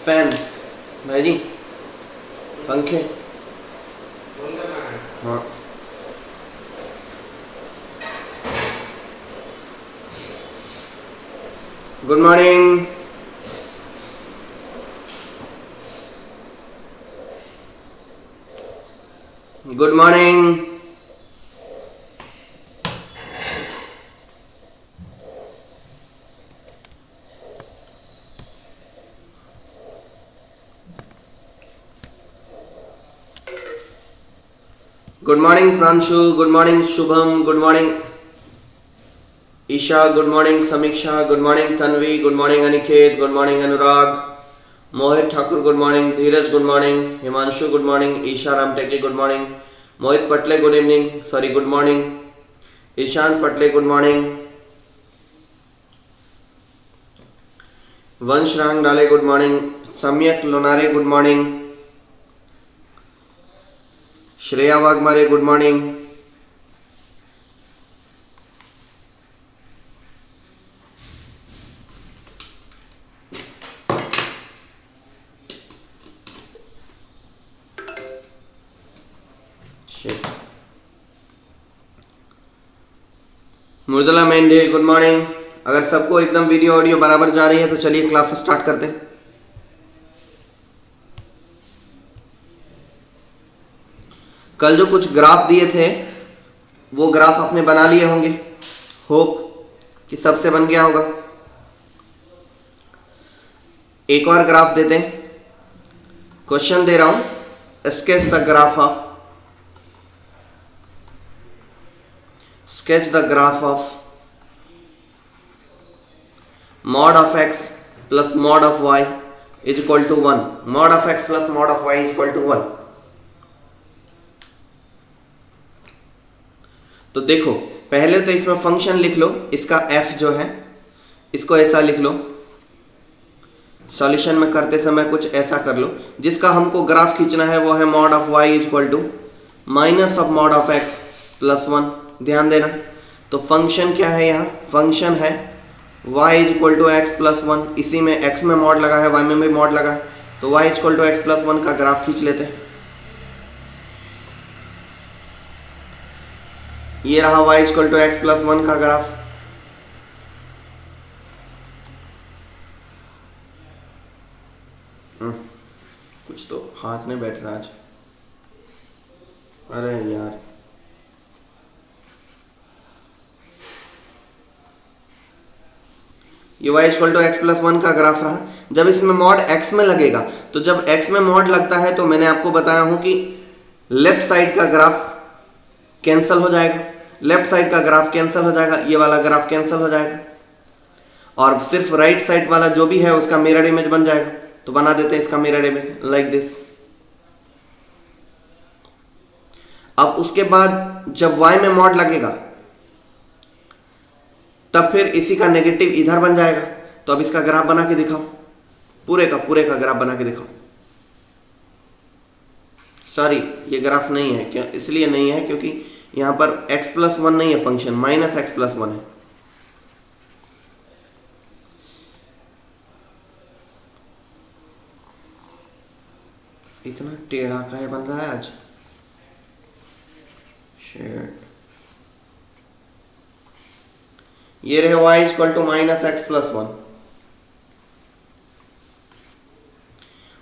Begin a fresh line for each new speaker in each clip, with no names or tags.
Fans भाई जी, पंखे। हाँ good morning. Good morning. Good morning Pranshu, good morning Shubham, good morning Isha, good morning Samiksha, good morning Tanvi, good morning Aniket, good morning Anurag, Mohit Thakur good morning, Dheeraj good morning, Himanshu good morning, Isha Ramteke good morning, Mohit Patle good evening, sorry good morning, Ishant Patle good morning, Vansh Rangdale good morning, Samyak Lonare good morning, Shreya Waghmare good morning, Murdala Mendhe good morning. अगर सबको एकदम video audio बराबर जा रही है तो चलिए class start करते हैं। कल जो कुछ ग्राफ दिए थे वो ग्राफ आपने बना लिए होंगे, होप कि सबसे बन गया होगा। एक और ग्राफ देते हैं, क्वेश्चन दे रहा हूं, sketch the graph of mod of x plus mod of y is equal to 1। mod of x plus mod of y is equal to 1। तो देखो पहले तो इसमें फंक्शन लिख लो, इसका f जो है इसको ऐसा लिख लो, सॉल्यूशन में करते समय कुछ ऐसा कर लो। जिसका हमको ग्राफ खींचना है वो है mod of y is equal to minus of mod of x plus 1। ध्यान देना, तो फंक्शन क्या है, यहाँ फंक्शन है y is equal to x plus 1। इसी में x में मॉड लगा है, y में भी मॉड लगा है, तो y is equal to x plus 1 का ग्राफ खींच लेते हैं। ये रहा y is equal to x plus 1 का ग्राफ। कुछ तो हाथ में बैठ रहा आज, अरे यार ये y equal to x plus 1 का ग्राफ रहा। जब इसमें मॉड x में लगेगा, तो जब x में मॉड लगता है तो मैंने आपको बताया हूं कि लेफ्ट साइड का ग्राफ कैंसिल हो जाएगा, लेफ्ट साइड का ग्राफ कैंसिल हो जाएगा, ये वाला ग्राफ कैंसिल हो जाएगा, और सिर्फ राइट साइड वाला जो भी है उसका मिरर इमेज बन जाएगा। तो बना देते हैं इसका मिरर इमेज लाइक दिस। अब उसके बाद जब y में मॉड लगेगा तब फिर इसी का नेगेटिव इधर बन जाएगा। तो अब इसका ग्राफ बना के दिखाओ, पूरे का ग्राफ बना के दिखाओ। सॉरी ये ग्राफ नहीं है, क्या इसलिए नहीं है क्योंकि यहां पर x प्लस 1 नहीं है, फंक्शन माइनस एक्स प्लस 1 है। इतना टेढ़ा काहे बन रहा है आज, शेट। ये रहे y equal to minus x plus 1,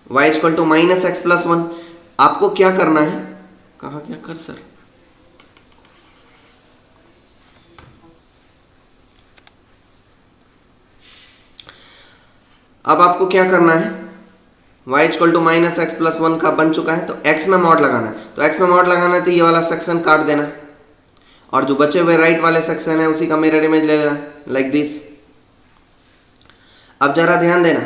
y equal to minus x plus 1। आपको क्या करना है, कहा क्या कर सर, अब आपको क्या करना है, y equal to minus x plus 1 का बन चुका है, तो x में मॉड लगाना है। तो x में मॉड लगाना है तो ये वाला सेक्शन काट देना है, और जो बचे हुए राइट वाले सेक्शन है उसी का मिरर इमेज ले लेना लाइक दिस। अब जरा ध्यान देना,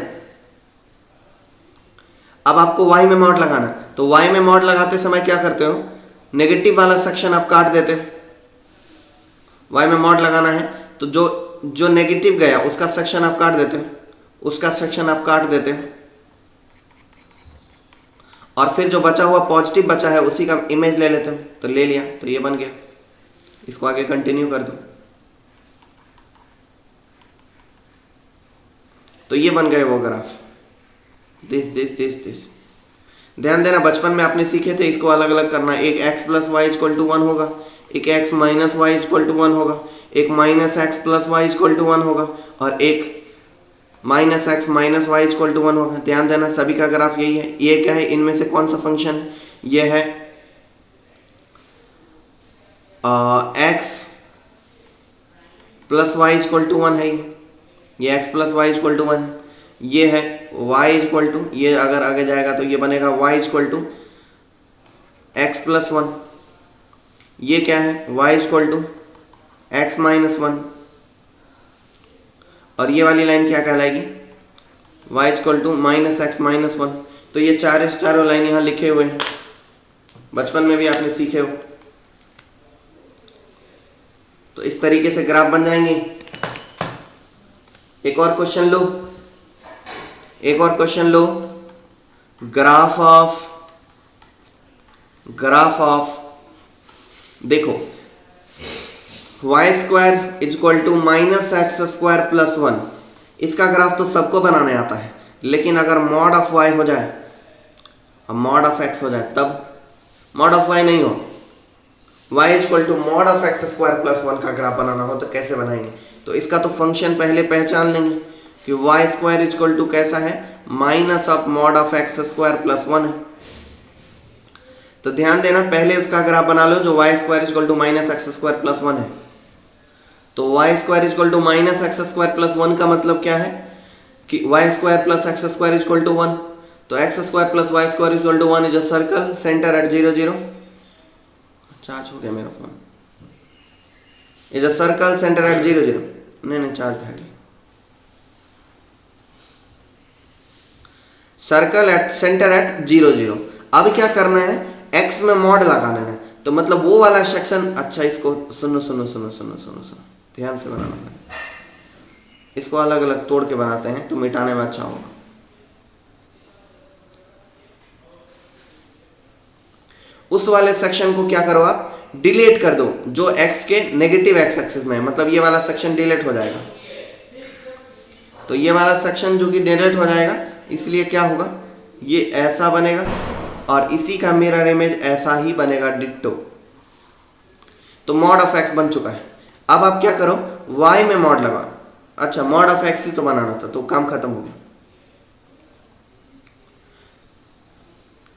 अब आपको y में मॉड लगाना, तो y में मॉड लगाते समय क्या करते हो, नेगेटिव वाला सेक्शन आप काट देते हो। y में मॉड लगाना है तो जो नेगेटिव गया उसका सेक्शन आप काट देते हो, उसका सेक्शन आप काट देते हो, और फिर जो बचा हुआ पॉजिटिव बचा है उसी का इमेज ले लेते हो। तो ले लिया, तो ये बन गया। इसको आगे कंटिन्यू कर दो, तो ये बन गए वो ग्राफ। दिस। ध्यान देना, बचपन में आपने सीखे थे इसको अलग अलग करना। एक x plus y equal to 1 होगा, एक x minus y equal to 1 होगा, एक minus x plus y equal to 1 होगा, और एक minus x minus y equal to 1 होगा। ध्यान देना, सभी का ग्राफ यही है। ये क्या है, इनमें से कौन सा फंक्शन है? ये है x plus y equal to 1 है। ये x plus y equal to 1 है। ये है y इक्वल टू, ये अगर आगे जाएगा तो ये बनेगा y equal to x plus 1। ये क्या है, y equal to x minus 1। और ये वाली लाइन क्या कहलाएगी, y equal to minus x minus 1। तो ये चारों लाइन यहाँ लिखे हुए हैं, बचपन में भी आपने सीखे हो। तो इस तरीके से ग्राफ बन जाएंगे। एक और क्वेश्चन लो, ग्राफ ऑफ देखो, y square equal to minus x square plus 1। इसका ग्राफ तो सबको बनाने आता है, लेकिन अगर मॉड ऑफ वाई हो जाए और मॉड ऑफ एक्स हो जाए, तब मॉड ऑफ वाई नहीं हो, y equal to mod of x square plus 1 का ग्राफ बनाना हो तो कैसे बनाएंगे? तो इसका तो फंक्शन पहले पहचान लेंगे कि y स्क्वायर इक्वल टू कैसा है, minus of mod of x square plus 1 है। तो ध्यान देना, पहले उसका ग्राफ बना लो जो y square equal to minus x square plus 1 है। तो y square equal to minus x square plus 1 का मतलब क्या है कि y square plus x square equal to 1। तो x square plus Y square equal to 1 is a circle centre at 0 0। Charge हो गया मेरा phone. Is a circle centre at 0 0। नहीं चार्ज भाग गया। Circle at centre at 0 0। अब क्या करना है, x में मॉड लगा लेना है। तो मतलब वो वाला सेक्शन, अच्छा इसको सुनो, ध्यान से बनाना है। इसको अलग अलग तोड़ के बनाते हैं तो मिटाने में अच्छा होगा। उस वाले सेक्शन को क्या करो, आप डिलीट कर दो जो x के नेगेटिव x एक्सिस में है, मतलब ये वाला सेक्शन डिलीट हो जाएगा। तो ये वाला सेक्शन जो कि डिलीट हो जाएगा, इसलिए क्या होगा, ये ऐसा बनेगा और इसी का मिरर इमेज ऐसा ही बनेगा, डिट्टो। तो मॉड ऑफ x बन चुका है। अब आप क्या करो, y में मॉड लगा। अच्छा, मॉड ऑफ x ही तो बनाना था, तो काम खत्म हो गया।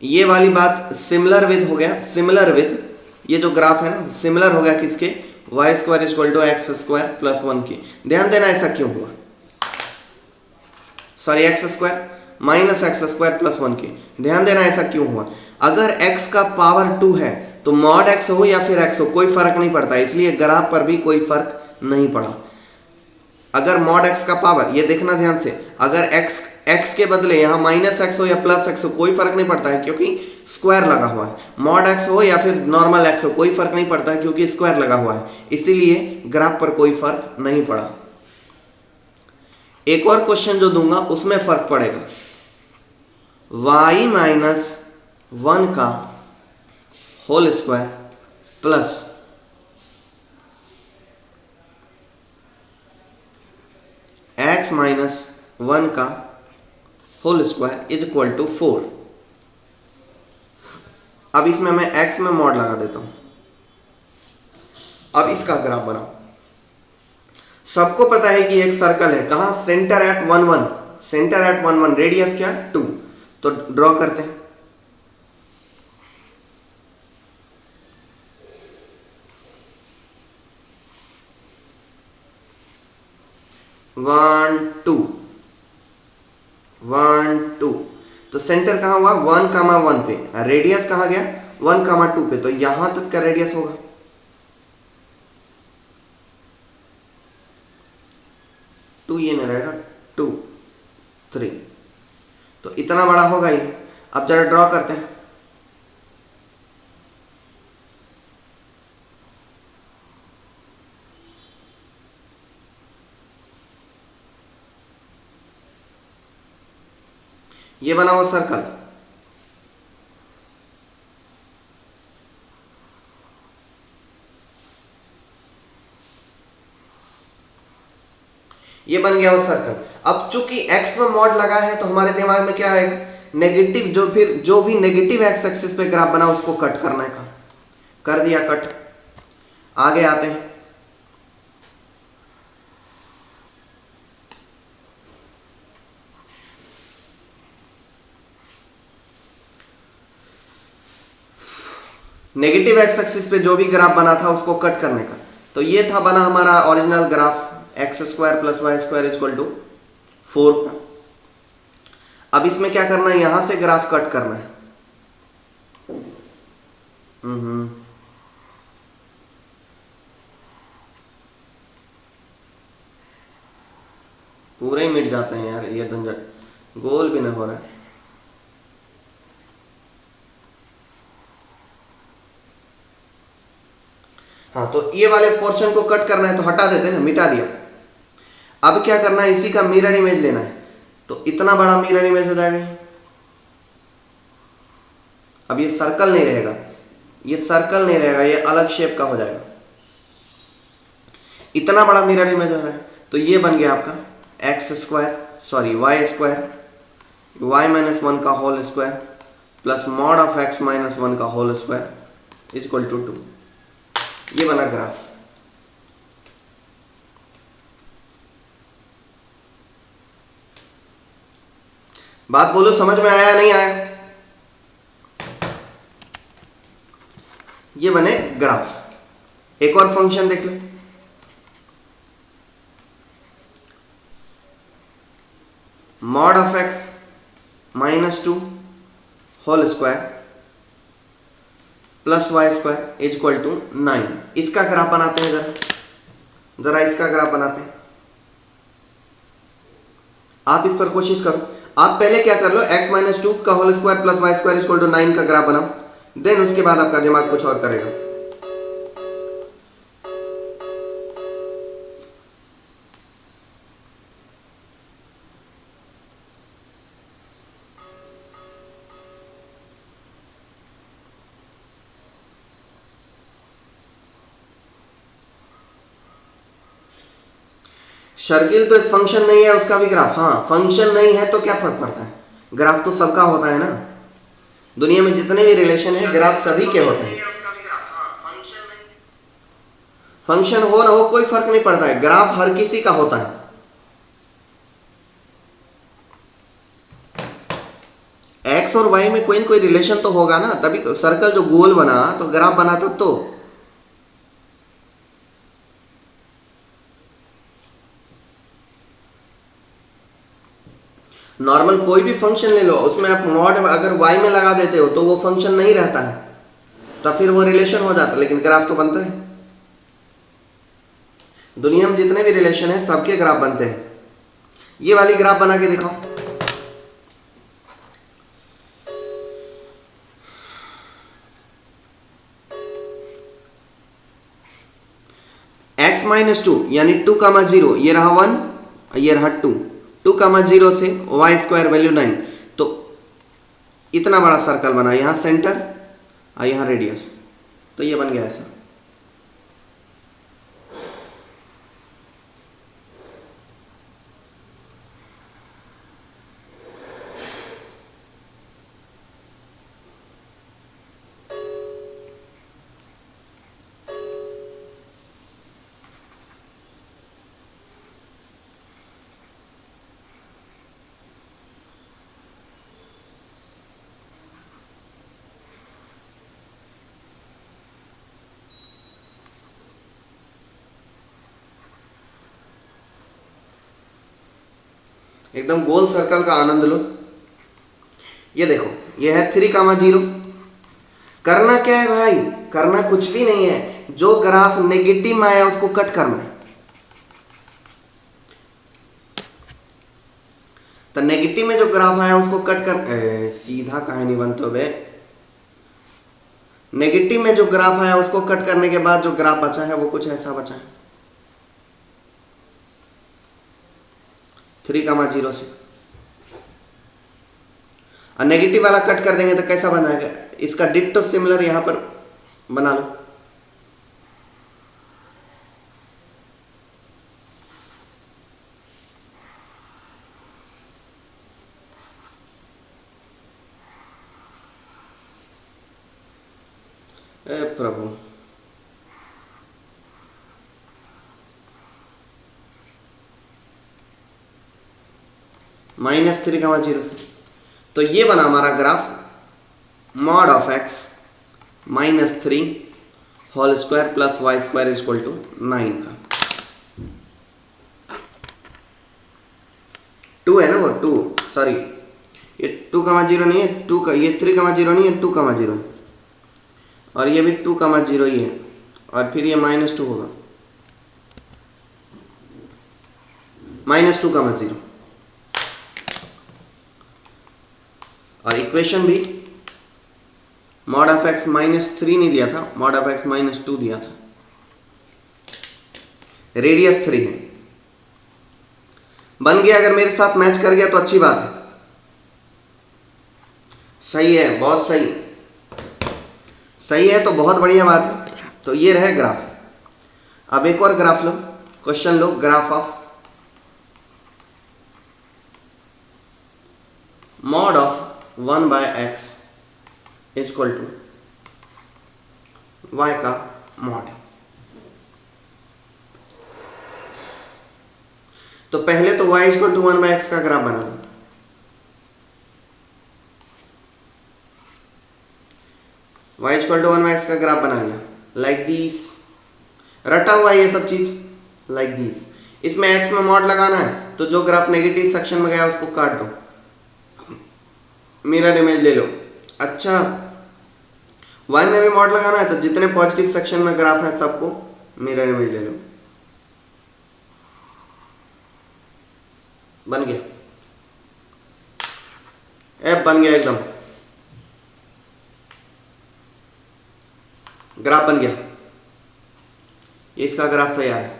ये वाली बात सिमिलर विद हो गया, सिमिलर विद ये जो ग्राफ है ना, सिमिलर हो गया किसके, y square equal to x square plus 1 की। ध्यान देना ऐसा क्यों हुआ, sorry x square minus x square plus 1 की। ध्यान देना ऐसा क्यों हुआ, अगर x का पावर 2 है तो मॉड x हो या फिर x हो कोई फर्क नहीं पड़ता, इसलिए ग्राफ पर भी कोई फर्क नहीं पड़ा। अगर मॉड x का पावर, ये देखना ध्यान से, अगर x के बदले यहाँ माइनस एक्स हो या प्लस एक्स हो कोई फर्क नहीं पड़ता है क्योंकि स्क्वायर लगा हुआ है। मॉड x हो या फिर नॉर्मल x हो कोई फर्क नहीं पड़ता है क्योंकि स्क्वायर लगा हुआ है, इसीलिए ग्राफ पर कोई फर्क नहीं पड़ा। एक और क्वेश्चन जो दूंगा उसमें फर्क पड़ेगा। y माइनस 1 का whole square plus x minus 1 का whole square is equal to 4। अब इसमें मैं x में मॉड लगा देता हूं। अब इसका ग्राफ बनाओ। सबको पता है कि एक सर्कल है, कहां, centre at 1 1, centre at 1 1, radius क्या, 2। तो ड्रॉ करते हैं। वन टू, तो सेंटर कहां हुआ, 1,1 पे। रेडियस कहां गया, 1,2 पे। तो यहां तक का रेडियस होगा 2, ये नहीं रहेगा 2 3, तो इतना बड़ा होगा ही। अब जरा ड्रॉ करते हैं। ये बना हुआ सर्कल, ये बन गया वो सर्कल। अब चूंकि एक्स में मॉड लगा है तो हमारे दिमाग में क्या आएगा, नेगेटिव, जो भी नेगेटिव एक्स एक्सिस पे ग्राफ बना उसको कट करने का, कर दिया कट। आगे आते हैं, नेगेटिव एक्स एक्सिस पे जो भी ग्राफ बना था उसको कट करने का। तो ये था बना हमारा original graph x square plus Y square equal to 4 का। अब इसमें क्या करना है, यहां से ग्राफ कट करना है। पूरे ही मिट जाते हैं यार, ये झंझट, गोल भी नहीं हो रहा है। हाँ, तो ये वाले पोर्शन को कट करना है तो हटा देते हैं ना, मिटा दिया। अब क्या करना है, इसी का मिरर इमेज लेना है। तो इतना बड़ा मिरर इमेज हो जाएगा। अब ये सर्कल नहीं रहेगा, ये सर्कल नहीं रहेगा, ये अलग शेप का हो जाएगा। इतना बड़ा मिरर इमेज हो रहा है। तो ये बन गया आपका x square, sorry y square, y minus 1 का whole square plus mod of x minus 1 का होल स्क्वायर इक्वल टू 2। ये बना ग्राफ। बात बोलो, समझ में आया नहीं आया? ये बने ग्राफ। एक और फंक्शन देख लो, mod of x minus 2 whole square plus Y square is equal to 9। इसका ग्राफ बनाते हैं, जरा इसका ग्राफ बनाते हैं। आप इस पर कोशिश करो। आप पहले क्या कर लो, x माइनस 2 का whole square plus Y square equal to 9 का ग्राफ बनाओ, देन उसके बाद आपका दिमाग कुछ और करेगा। सर्किल तो एक फंक्शन नहीं है, उसका भी ग्राफ। हाँ, फंक्शन नहीं है तो क्या फर्क पड़ता है, ग्राफ तो सबका होता है ना। दुनिया में जितने भी रिलेशन है ग्राफ सभी के होते हैं। फंक्शन हो ना हो कोई फर्क नहीं पड़ता है, ग्राफ हर किसी का होता है। एक्स और वाई में कोई न कोई रिलेशन तो होगा ना, तभी तो सर्कल जो गोल बना तो ग्राफ बना तब तो। नॉर्मल कोई भी फंक्शन ले लो, उसमें आप मॉड अगर वाई में लगा देते हो तो वो फंक्शन नहीं रहता है, तो फिर वो रिलेशन हो जाता है, लेकिन ग्राफ तो बनता है। दुनिया में जितने भी रिलेशन है सबके ग्राफ बनते हैं। ये वाली ग्राफ बना के दिखाओ। x माइनस 2 यानी 2 कामा 0, ये रहा 1, ये रहा 2, 2 कामा 0 से वाई स्क्वायर वैल्यू 9। तो इतना बड़ा सर्कल बना, यहां सेंटर और यहां रेडियस, तो ये बन गया ऐसा। एकदम गोल सर्कल का आनंद लो। ये देखो, ये है 3 कामा 0। करना क्या है भाई, करना कुछ भी नहीं है, जो ग्राफ नेगेटिव में आया उसको कट करना है। तो नेगेटिव में जो ग्राफ आया उसको कट कर, सीधा कहानी बनते हुए, नेगेटिव में जो ग्राफ आया उसको कट करने के बाद जो ग्राफ बचा है वो कुछ ऐसा बचा है, 3 कामा 0 से। और नेगेटिव वाला कट कर देंगे तो कैसा बनाएगा, इसका डिट्टो सिमिलर यहां पर बना लो। ए प्रभु, -3, 0 से। तो ये बना हमारा graph mod of x -3 whole square plus Y square equal to 9 का। 2 है ना, वो 2, सॉरी ये 2,0 नहीं है, 2 का, ये 3,0 नहीं है, 2,0 है, और ये भी 2,0 ही है, और फिर ये -2 होगा, -2,0। और इक्वेशन भी मॉड ऑफ x -3 नहीं दिया था, मॉड ऑफ x -2 दिया था। रेडियस 3 है, बन गया। अगर मेरे साथ मैच कर गया तो अच्छी बात है, सही है, बहुत सही, सही है तो बहुत बढ़िया बात है। तो ये रहे ग्राफ। अब एक और ग्राफ लो, क्वेश्चन लो, graph of mod of 1/x equal to y का मॉड। तो पहले तो y इक्वल टू 1/x का ग्राफ बना दो। y इक्वल टू 1/x का ग्राफ बना लिया, लाइक दिस, रटा हुआ ये सब चीज, लाइक दिस। इसमें x में मॉड लगाना है, तो जो ग्राफ नेगेटिव सेक्शन में गया उसको काट दो, मिरर इमेज ले लो। अच्छा, y में भी मॉड लगाना है, तो जितने पॉजिटिव सेक्शन में ग्राफ है सबको मिरर इमेज ले लो। बन गया, एफ बन गया, एकदम ग्राफ बन गया। इसका ग्राफ तैयार है।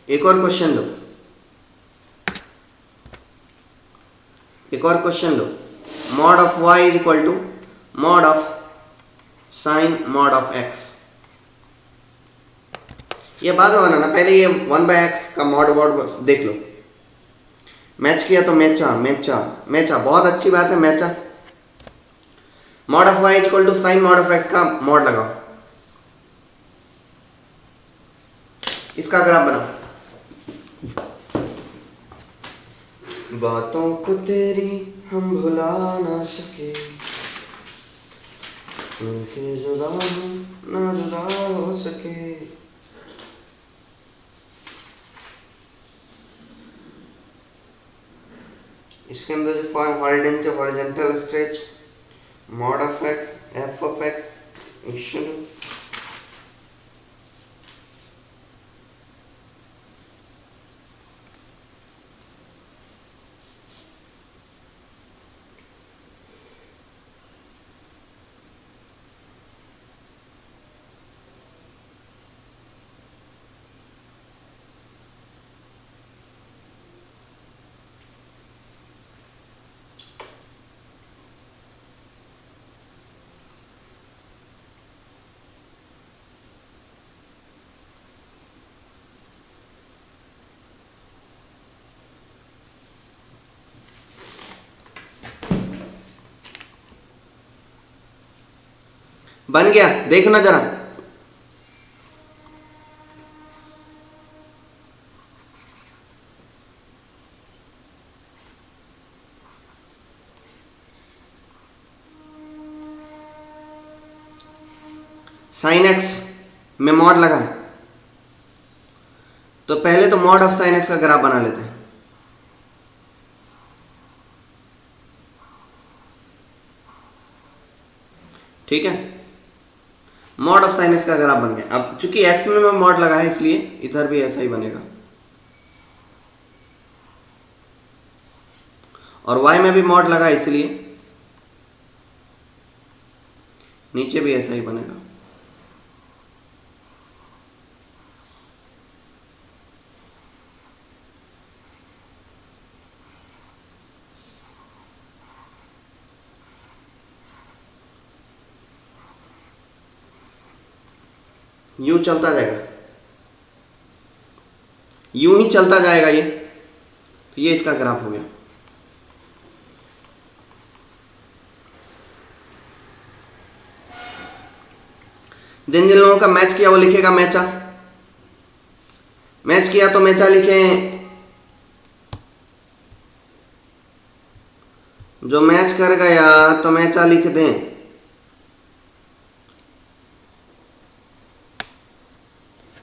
एक और क्वेश्चन लो, एक और क्वेश्चन लो, mod of y equal to mod of sine mod of x। ये बाद में बनाना, पहले ये 1/x का मॉड देख लो। मैच किया तो मैचा मैचा मैचा, बहुत अच्छी बात है, मैचा। Mod of y equal to sine mod of x का मॉड लगाओ, इसका ग्राफ बनाओ। बातों को तेरी हम भुला ना सके, मिलके जुदा ना जुदा हो सके। इसके अंदर जो horizontal stretch mod of x f of x equal बन गया, देखना जरा। साइन एक्स में मॉड लगा है, तो पहले तो मॉड ऑफ साइन एक्स का ग्राफ बना लेते हैं। ठीक है, मॉड ऑफ साइन एक्स का ग्राफ बन गया। अब चूंकि एक्स में मॉड लगा है इसलिए इधर भी ऐसा ही बनेगा, और वाई में भी मॉड लगा है इसलिए नीचे भी ऐसा ही बनेगा। यूं चलता जाएगा, यूं ही चलता जाएगा ये। ये इसका ग्राफ हो गया। जिन जिन लोगों का मैच किया वो लिखेगा मैचा, मैच किया तो मैचा लिखें, जो मैच कर गया तो मैचा लिख दें।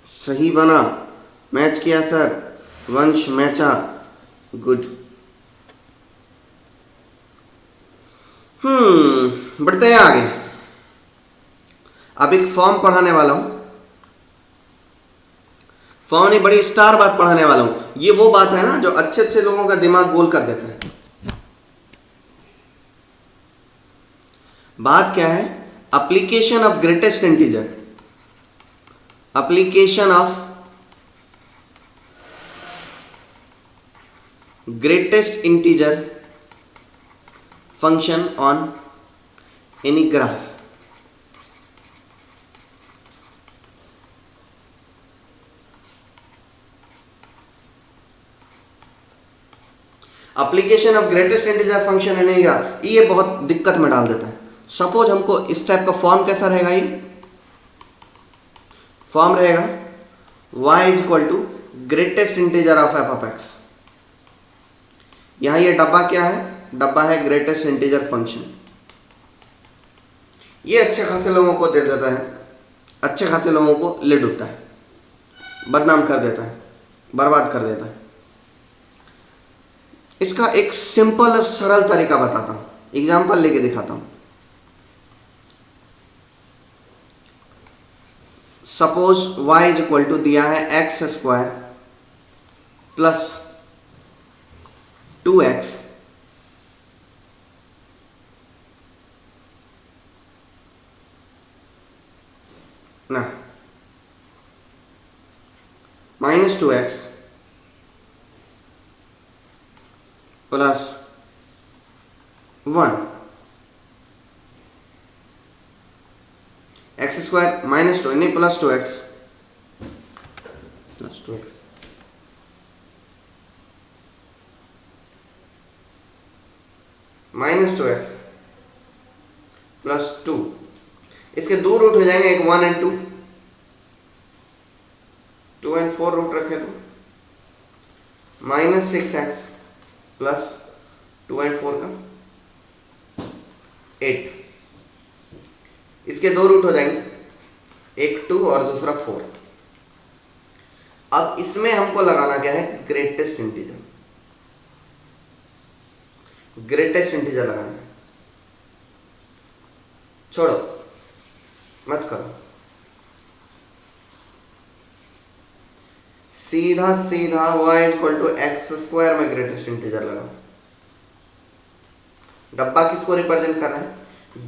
सही बना, मैच किया सर, वंश मैचा, गुड। बढ़ते हैं आगे। अब एक फॉर्म पढ़ाने वाला हूं, फॉर्म नहीं बड़ी स्टार बात पढ़ाने वाला हूं। ये वो बात है ना जो अच्छे अच्छे लोगों का दिमाग गोल कर देता है। बात क्या है? Application of greatest integer, application of greatest integer function on any graph. Application of greatest integer function any graph, ये बहुत दिक्कत में डाल देता है। सपोज हमको इस टाइप का फॉर्म कैसा रहेगा, ये फॉर्म रहेगा y is equal to greatest integer of f of x. यहां ये डब्बा क्या है? डब्बा है ग्रेटेस्ट इंटीजर फंक्शन। ये अच्छे खासे लोगों को दे देता है, अच्छे खासे लोगों को ले डूबता है, बदनाम कर देता है, बर्बाद कर देता है। इसका एक सिंपल और सरल तरीका बताता हूं, एग्जाम्पल लेके दिखाता हूं। Suppose y is equal to दिया है एक्स स्क्वायर प्लस 2x ना minus 2x plus 1, x square minus 2 नहीं plus 2x minus 2x plus 2, इसके दो रूट हो जाएंगे, एक 1 एंड 2, 2 एंड 4 रूट रखे तो माइनस 6x प्लस 2 एंड 4 का 8, इसके दो रूट हो जाएंगे, एक 2 और दूसरा 4। अब इसमें हमको लगाना क्या है? ग्रेटेस्ट इंटीजर, ग्रेटेस्ट इंटीजर लगाना है। छोड़ो मत करो, सीधा सीधा y equal to x square में ग्रेटेस्ट इंटीजर लगाओ। डब्बा किसको रिप्रेजेंट कर रहा है?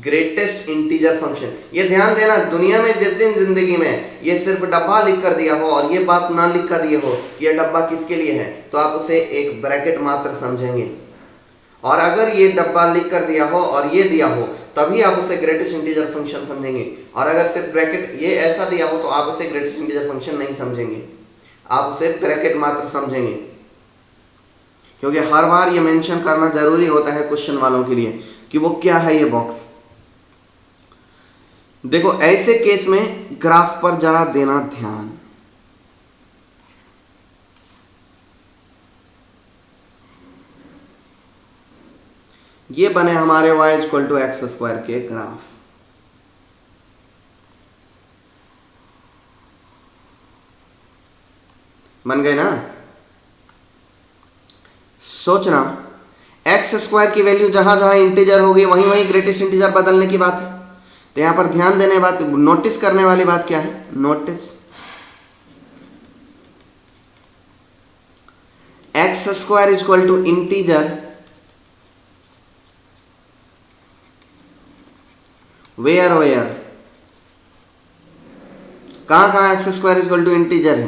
Greatest integer function. ये ध्यान देना, दुनिया में जिस दिन जिंदगी में ये सिर्फ डब्बा लिख कर दिया हो और ये बात ना लिख कर दिए हो ये डब्बा किसके लिए है, तो आप उसे एक ब्रैकेट मात्र समझेंगे। और अगर ये डब्बा लिख कर दिया हो और ये दिया हो तभी आप उसे ग्रेटेस्ट इंटीजर फंक्शन समझेंगे। और अगर सिर्फ ब्रैकेट ये ऐसा दिया हो तो आप उसे ग्रेटेस्ट इंटीजर फंक्शन नहीं समझेंगे, आप उसे ब्रैकेट मात्र समझेंगे। क्योंकि हर बार ये मेंशन करना जरूरी होता है क्वेश्चन वालों के लिए कि वो क्या है ये बॉक्स। देखो ऐसे केस में ग्राफ पर जरा देना ध्यान। ये बने हमारे y equal to x square के ग्राफ। बन गए ना? सोचना, एक्स स्क्वायर की वैल्यू जहां जहां इंटीजर होगी वहीं वहीं ग्रेटेस्ट इंटीजर बदलने की बात है। तो यहां पर ध्यान देने बात, नोटिस करने वाली बात क्या है? Notice x square equal to integer where where, कहां कहां x square equal to integer है।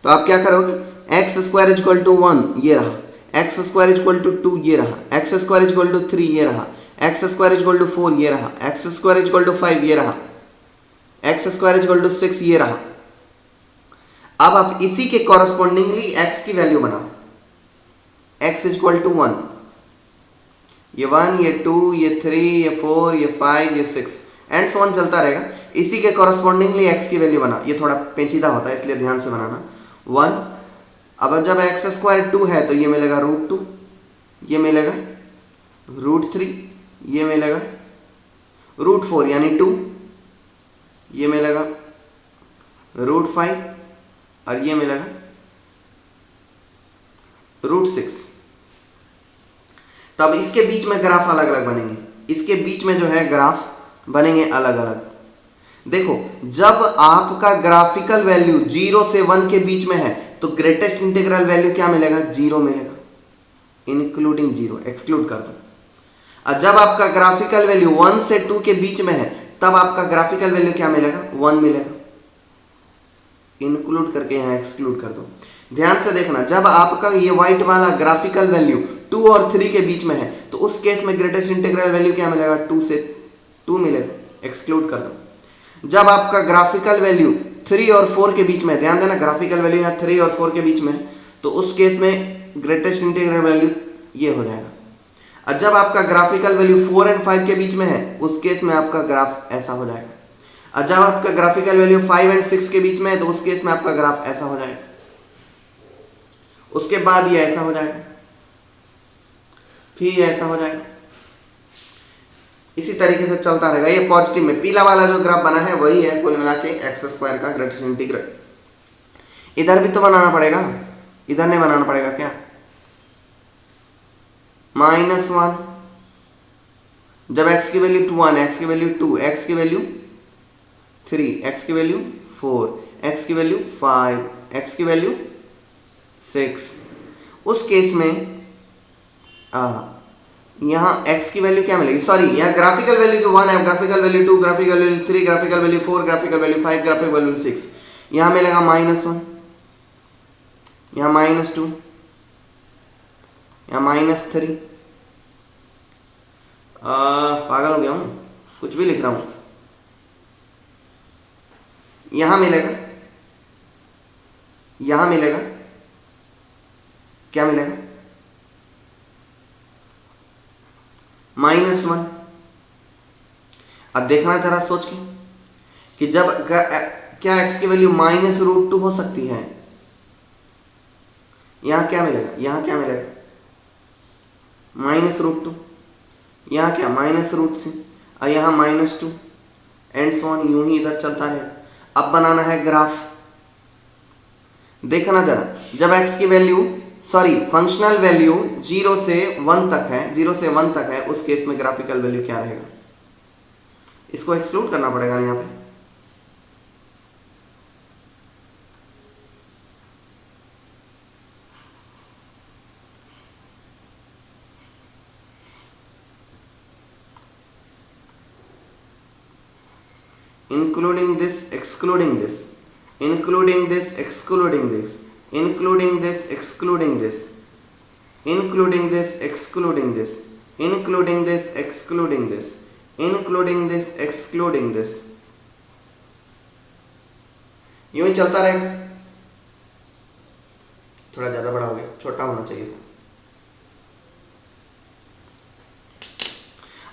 तो आप क्या करोगे? एक्स स्क्वायर इक्वल टू 1 ये रहा, एक्स स्क्वायर इक्वल टू 2 ये रहा, एक्स स्क्वायर इक्वल टू 3 ये रहा, एक्स स्क्वायर इक्वल टू 4 ये रहा, एक्स स्क्वायर इक्वल टू 5 ये रहा, एक्स स्क्वायर इक्वल टू 6 ये रहा। अब आप इसी के कॉरस्पॉन्डिंगली एक्स की वैल्यू बनाओ। x इक्वल टू 1, ये 1, ये 2, ये 3, ये 4, ये 5, ये 6 एंड सो ऑन चलता रहेगा। इसी के कॉरस्पॉन्डिंगली x की वैल्यू बना, ये थोड़ा पेचीदा होता है इसलिए ध्यान से बनाना। 1, अब जब x स्क्वायर 2 है तो ये मिलेगा √2, ये मिलेगा √3, ये मिलेगा √4 यानी 2, ये मिलेगा √5 और ये मिलेगा √6। तो अब इसके बीच में ग्राफ अलग अलग बनेंगे, इसके बीच में जो है ग्राफ बनेंगे अलग अलग। देखो जब आपका ग्राफिकल वैल्यू 0 से 1 के बीच में है तो ग्रेटेस्ट इंटीग्रल वैल्यू क्या मिलेगा? 0 मिलेगा, इंक्लूडिंग 0, एक्सक्लूड कर दो। और जब आपका ग्राफिकल वैल्यू 1 से 2 के बीच में है तब आपका ग्राफिकल वैल्यू क्या मिलेगा? 1 मिलेगा, इंक्लूड करके यहां एक्सक्लूड कर दो। ध्यान से देखना, जब आपका ये व्हाइट वाला ग्राफिकल वैल्यू 2 और 3 के बीच में है तो उस केस में ग्रेटेस्ट इंटीग्रल वैल्यू क्या मिलेगा? 2 से 2 मिलेगा, एक्सक्लूड कर दो। जब आपका ग्राफिकल वैल्यू 3 और 4 के बीच में, ध्यान देना ग्राफिकल वैल्यू यहाँ 3 और 4 के बीच में है तो उस केस में ग्रेटेस्ट इंटीग्रल वैल्यू ये हो जाएगा। और जब आपका ग्राफिकल वैल्यू 4 और 5 के बीच में है उस केस में आपका ग्राफ ऐसा हो जाएगा। और जब आपका ग्राफिकल वैल्यू 5 और 6 के बीच में है तो उस केस में आपका ग्राफ ऐसा हो जाएगा, उसके बाद ये ऐसा हो जाएगा, फिर ये ऐसा हो जाएगा, इसी तरीके से चलता रहेगा। ये पॉजिटिव में पीला वाला जो ग्राफ बना है वही है कुल मिला के एक्स स्क्वायर का ग्रेटेस्ट इंटीग्रल। इधर भी तो बनाना पड़ेगा, इधर नहीं बनाना पड़ेगा क्या? -1 जब x की वैल्यू 1, x की वैल्यू 2, x की वैल्यू 3, x की वैल्यू 4, x की वैल्यू 5, x की वैल्यू 6, उस केस में यहाँ x की वैल्यू क्या मिलेगी? सॉरी, यहाँ ग्राफिकल वैल्यू जो 1 है, graphical value 2, graphical value 3, graphical value 4, graphical value 5, graphical value 6, यहाँ मिलेगा -1, यहाँ -2, यहाँ -3। पागल हो गया हूँ, कुछ भी लिख रहा हूँ। यहाँ मिलेगा, यहाँ मिलेगा, क्या मिलेगा? -1। अब देखना जरा सोच के कि जब क्या x की वैल्यू -√2 हो सकती है, यहां क्या मिलेगा? यहां क्या मिलेगा? -√2, यहां क्या? -√3 और यहां -2 एंड सो ऑन, यूं ही इधर चलता रहेगा। अब बनाना है ग्राफ। देखना जरा, जब x की वैल्यू फंक्शनल वैल्यू 0 से 1 तक है, 0 से 1 तक है, उस केस में ग्राफिकल वैल्यू क्या रहेगा? इसको एक्सक्लूड करना पड़ेगा यहाँ पे। including this, excluding this, including this, excluding this, including this, excluding this, including this, excluding this, including this, excluding this, including this, excluding this, यूं ही चलता रहेगा। थोड़ा ज्यादा बड़ा हो गया, छोटा होना चाहिए था।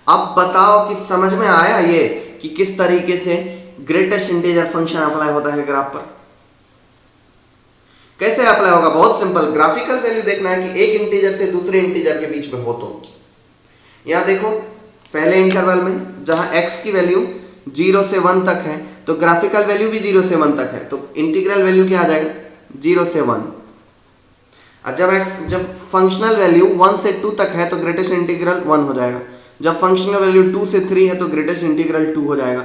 अब बताओ कि समझ में आया ये कि किस तरीके से ग्रेटेस्ट इंटीजर फंक्शन अप्लाई होता है ग्राफ पर? कैसे अप्लाई होगा? बहुत सिंपल, ग्राफिकल वैल्यू देखना है कि एक इंटीजर से दूसरे इंटीजर के बीच में हो तो यहां देखो पहले इंटरवल में जहां x की वैल्यू 0 से 1 तक है तो ग्राफिकल वैल्यू भी 0 से 1 तक है, तो इंटीग्रल वैल्यू क्या आ जाएगा? 0 से 1। और जब फंक्शनल वैल्यू 1 से 2 तक है तो ग्रेटेस्ट इंटीग्रल 1 हो जाएगा। जब फंक्शनल वैल्यू 2 से 3 है तो ग्रेटेस्ट इंटीग्रल 2 हो जाएगा।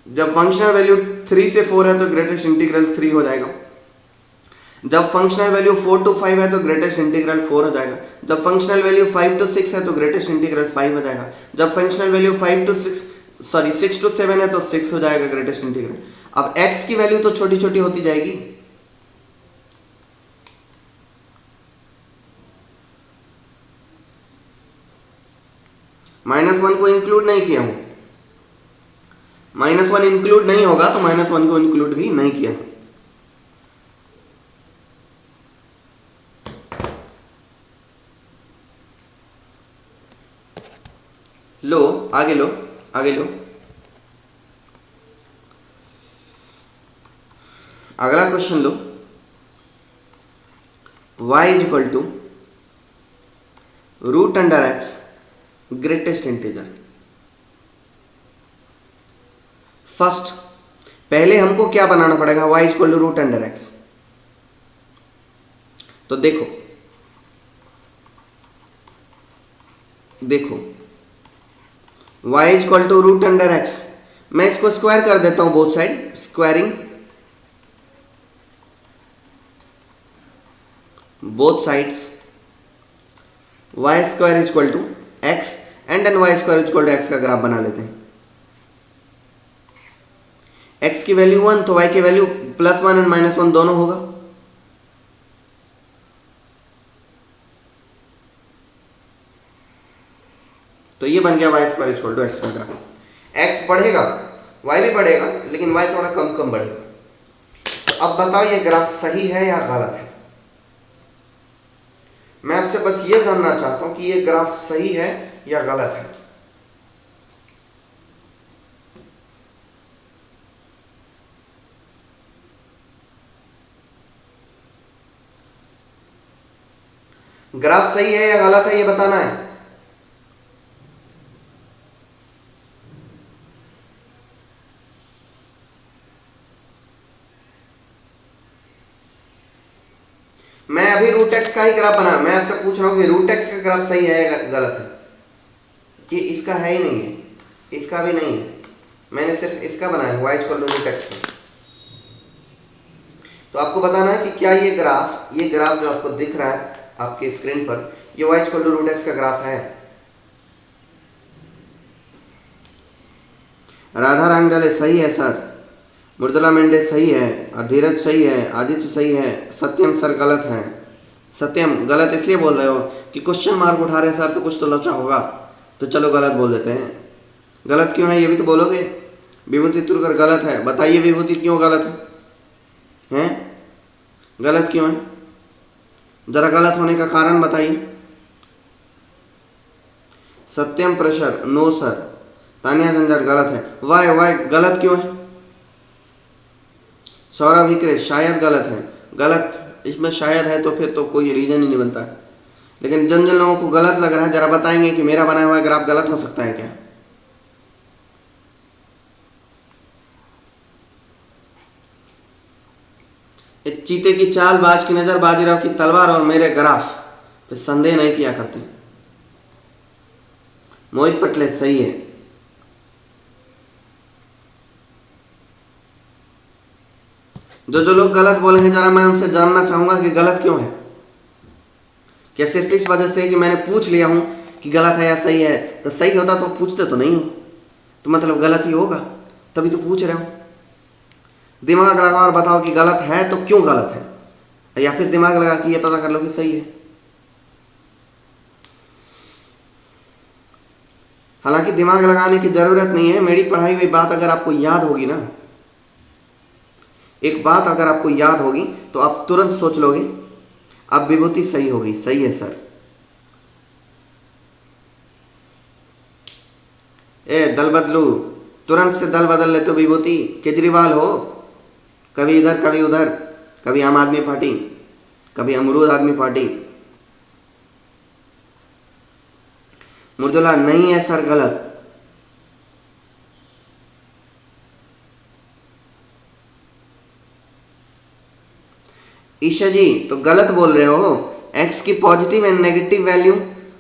जब फंक्शनल वैल्यू 3 से 4 है तो ग्रेटेस्ट इंटीग्रल 3 हो जाएगा। जब फंक्शनल वैल्यू 4 to 5 है तो ग्रेटेस्ट इंटीग्रल 4 हो जाएगा। जब फंक्शनल वैल्यू 5 to 6 है तो ग्रेटेस्ट इंटीग्रल 5 हो जाएगा। जब फंक्शनल वैल्यू 6 to 7 है तो 6 हो जाएगा ग्रेटेस्ट इंटीग्रल। अब x की वैल्यू तो छोटी छोटी होती जाएगी, -1 को इंक्लूड नहीं किया हूं, -1 इंक्लूड नहीं होगा तो -1 को इंक्लूड भी नहीं किया। लो आगे लो, आगे लो। अगला क्वेश्चन लो, y is equal to root under x greatest integer. First पहले हमको क्या बनाना पड़ेगा, y is equal to root under x. तो देखो देखो y is equal to root under x, मैं इसको स्क्वायर कर देता हूं both side, squaring both sides, y square is equal to x and then y square is equal to x का graph बना लेते हैं। x की वैल्यू 1 तो y की वैल्यू +1 एंड -1 दोनों होगा। तो ये बन गया y square is equal to x का ग्राफ। x बढ़ेगा y भी बढ़ेगा, लेकिन y थोड़ा कम कम बढ़ेगा। तो अब बताओ ये ग्राफ सही है या गलत है। मैं आपसे बस ये जानना चाहता हूं कि ये ग्राफ सही है या गलत है। ग्राफ सही है या गलत है ये बताना है। मैं अभी रूट एक्स का ही ग्राफ बना, मैं आपसे पूछ रहा हूं कि रूट एक्स का ग्राफ सही है या गलत है। कि इसका है ही नहीं है, इसका भी नहीं है, मैंने सिर्फ इसका बनाया y equal to root x का। तो आपको बताना है कि क्या ये ग्राफ जो आपको दिख रहा है आपके स्क्रीन पर, ये y equal to root x का ग्राफ है। राधा रांगडले सही है सर, मृदुला मेंढे सही है, धीरज सही है, आदित्य सही है, सत्यम सर गलत है। सत्यम गलत इसलिए बोल रहे हो कि क्वेश्चन मार्क उठा रहे सर, तो कुछ तो लोचा होगा, तो चलो गलत बोल देते हैं। गलत क्यों है ये भी तो बोलोगे। विभूति तुरकर गलत है, बताइए विभूति क्यों गलत है, हैं? गलत क्यों है, जरा गलत होने का कारण बताइए। सत्यम प्रेशर नो सर, तानिया झंझट गलत है। वाई गलत क्यों है। सौरभ हिकरे शायद गलत है, गलत इसमें शायद है तो फिर तो कोई रीजन ही नहीं बनता है। लेकिन जिन जिन लोगों को गलत लग रहा है जरा बताएंगे कि मेरा बनाया हुआ ग्राफ गलत हो सकता है क्या। चीते की चाल, बाज की नजर, बाजीराव की तलवार और मेरे ग्राफ पे संदेह नहीं किया करते। मोहित पटले सही है। जो लोग गलत बोले हैं जरा मैं उनसे जानना चाहूंगा कि गलत क्यों है। क्या सिर्फ इस वजह से कि मैंने पूछ लिया हूं कि गलत है या सही है, तो सही होता तो पूछते तो नहीं हो, तो मतलब गलत ही होगा, तभी तो पूछ रहे हो। दिमाग लगा और बताओ कि गलत है तो क्यों गलत है, या फिर दिमाग लगा कि ये पता कर लो कि सही है। हालांकि दिमाग लगाने की जरूरत नहीं है, मेरी पढ़ाई हुई बात अगर आपको याद होगी ना, एक बात अगर आपको याद होगी तो आप तुरंत सोच लोगे अब विभूति सही होगी। सही है सर। ए दल बदलू, तुरंत से दल बदल लेते हो विभूति, केजरीवाल हो, कभी इधर कभी उधर, कभी आम आदमी पार्टी, कभी अमरूद आदमी पार्टी। मुर्दुला नहीं है सर गलत। ईशा जी तो गलत बोल रहे हो। x की positive and negative value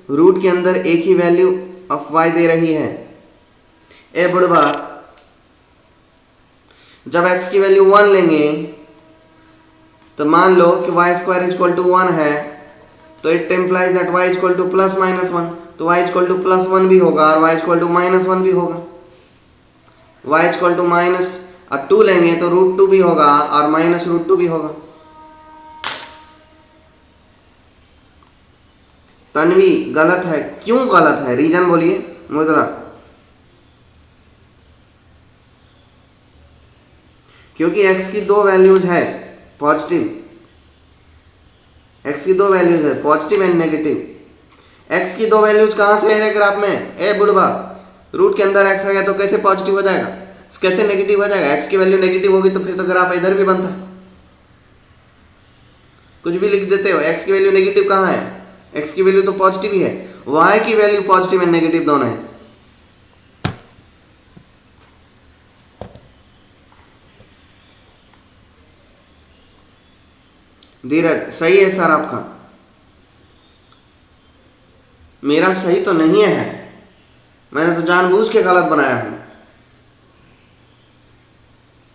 root के अंदर एक ही वैल्यू ऑफ y दे रही है। ए बुढ़वा, जब x की वैल्यू 1 लेंगे तो मान लो कि y square is equal to 1 है, तो it implies that y is equal to plus minus 1, तो y is equal to plus 1 भी होगा और y is equal to minus 1 भी होगा। y is equal to minus 2 लेंगे तो रूट 2 भी होगा और माइनस रूट 2 भी होगा। तन्वी गलत है, क्यों गलत है, रीजन बोलिए मुद्रा। क्योंकि x की दो वैल्यूज है पॉजिटिव, x की दो वैल्यूज है पॉजिटिव एंड नेगेटिव। x की दो वैल्यूज कहां से है ग्राफ में। ए बुढ़वा, रूट के अंदर एक्स आ गया तो कैसे पॉजिटिव हो जाएगा, कैसे नेगेटिव हो जाएगा? एक्स की वैल्यू नेगेटिव होगी तो फिर तो ग्राफ इधर भी बनता है। कुछ भी लिख देते हो, एक्स की वैल्यू नेगेटिव कहाँ है? एक्स की वैल्यू तो पॉजिटिव ही है, वाई की वैल्यू पॉजिटिव एंड नेगेटिव दोनों है। धीरज सही है सर आपका, मेरा सही तो नहीं है, मैंने तो जानबूझ के गलत बनाया हूं।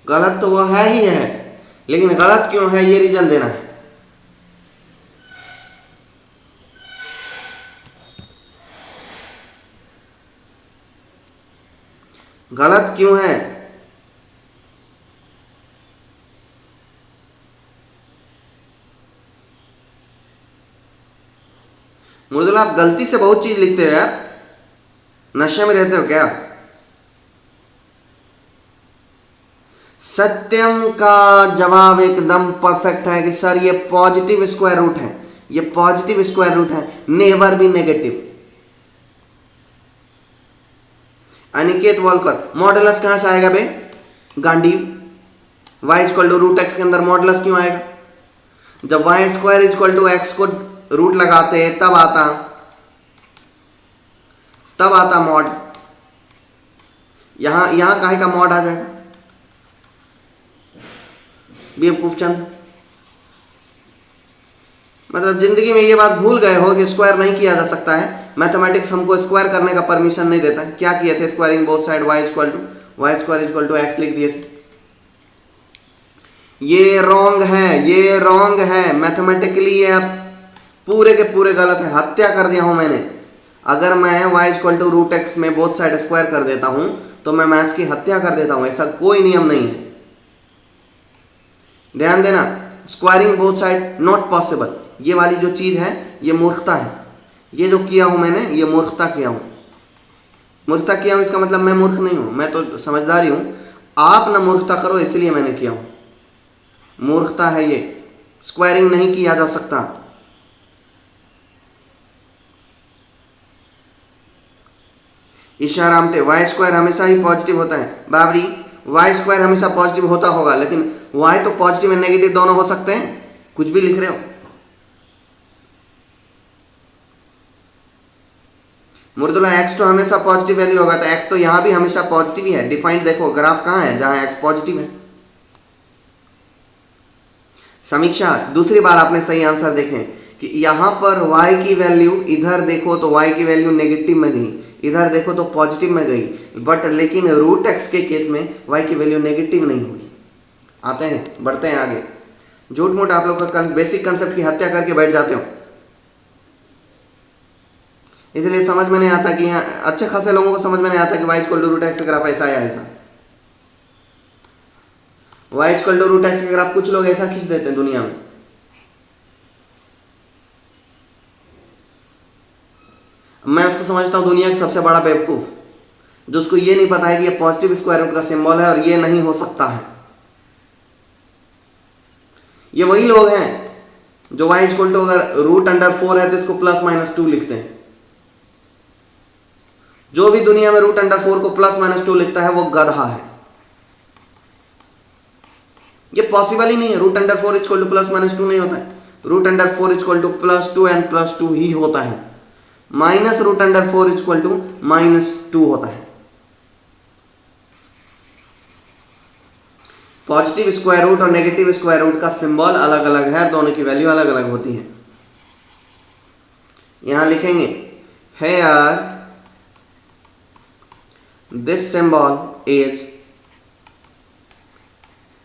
गलत तो वो है ही है, लेकिन गलत क्यों है ये रीजन देना है। गलत क्यों है? मुर्दुला आप गलती से बहुत चीज लिखते हो यार, नशे में रहते हो क्या? सत्यम का जवाब एकदम परफेक्ट है कि सर ये पॉजिटिव स्क्वायर रूट है, ये पॉजिटिव स्क्वायर रूट है, नेवर भी नेगेटिव। अनिकेत वॉलकर, मॉडुलस कहां से आएगा बे गांडी? y equal to root x के अंदर मॉडुलस क्यों आएगा? जब y square equal to x को रूट लगाते तब आता मॉड। यहां काहे का मॉड आ जाएगा बेवकूफ चंद? मतलब जिंदगी में ये बात भूल गए हो कि स्क्वायर नहीं किया जा सकता है। मैथमेटिक्स हमको स्क्वायर करने का परमिशन नहीं देता है। क्या किए थे? Squaring both side y square equal to x लिख दिए थे। ये रॉन्ग है, ये रॉन्ग है मैथमेटिकली, ये आप पूरे के पूरे गलत है। हत्या कर दिया हूं मैंने। अगर मैं y equal to root x में बोथ साइड स्क्वायर कर देता हूं तो मैं मैथ्स की हत्या कर देता हूं। ऐसा कोई नियम नहीं है, ध्यान देना। Squaring both side not possible, ये वाली जो चीज है ये मूर्खता है। ये जो किया हूं मैंने ये मूर्खता किया हूं। मूर्खता किया हूं इसका मतलब मैं मूर्ख नहीं हूं, मैं तो समझदारी हूं। आप ना मूर्खता करो इसलिए मैंने किया हूं। मूर्खता है ये, स्क्वायरिंग नहीं किया जा सकता। ईशा रामटे, वाई स्क्वायर हमेशा ही पॉजिटिव होता है। बाबरी, वाई स्क्वायर हमेशा पॉजिटिव होता होगा, लेकिन वाई तो पॉजिटिव एंड नेगेटिव दोनों हो सकते हैं। कुछ भी लिख रहे हो। मुर्दुला, एक्स तो हमेशा पॉजिटिव वैल्यू होगा, तो एक्स तो यहां भी हमेशा पॉजिटिव ही है। डिफाइंड देखो ग्राफ कहां है जहां एक्स पॉजिटिव है। समीक्षा, दूसरी बार आपने सही आंसर देखें कि यहां पर y की वैल्यू, इधर देखो तो y की वैल्यू नेगेटिव में गई, इधर देखो तो पॉजिटिव में गई, बट लेकिन रूट एक्स के केस में y की वैल्यू नेगेटिव नहीं हुई। आते हैं, बढ़ते हैं आगे। झूठ मूठ आप लोग का बेसिक कंसेप्ट की हत्या करके बैठ जाते हो, इसलिए समझ में नहीं आता कि यहाँ अच्छे खासे लोगों को समझ में नहीं आता कि y equal to root x का ग्राफ ऐसा या ऐसा। y equal to root x का ग्राफ कुछ लोग ऐसा खींच देते हैं दुनिया में। मैं उसको समझता हूं दुनिया का सबसे बड़ा बेवकूफ, जो उसको ये नहीं पता है कि ये पॉजिटिव स्क्वायर रूट का सिंबल है और ये नहीं हो सकता है। ये वही लोग हैं जो y इक्वल टू अगर रूट अंडर 4 है तो इसको प्लस माइनस 2 लिखते हैं। जो भी दुनिया में रूट अंडर 4 को प्लस माइनस 2 लिखता है वो गधा है। ये पॉसिबल ही नहीं है। Root under 4 equal to plus minus 2 नहीं होता है। Root under 4 equal to plus 2 and plus 2 ही होता है। Minus root under 4 equal to minus 2 होता है। पॉजिटिव स्क्वायर रूट और नेगेटिव स्क्वायर रूट का सिंबल अलग अलग है, दोनों की वैल्यू अलग अलग होती है। यहां लिखेंगे here this symbol is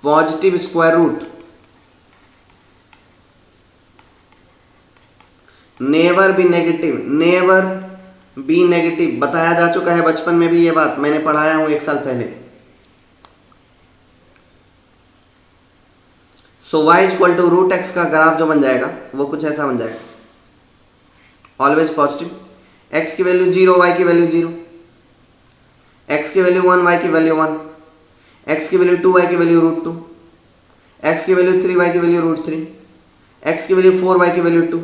positive square root, never be negative, never be negative. बताया जा चुका है बचपन में भी, ये बात मैंने पढ़ाया हूं 1 साल पहले। So y equal to root x का ग्राफ जो बन जाएगा वो कुछ ऐसा बन जाएगा, ऑलवेज पॉजिटिव। x की वैल्यू 0, y की वैल्यू 0, x की वैल्यू 1, y की वैल्यू 1, x की वैल्यू 2, y की वैल्यू रूट 2, x की वैल्यू 3, y की वैल्यू रूट 3, x की वैल्यू 4, y की वैल्यू 2।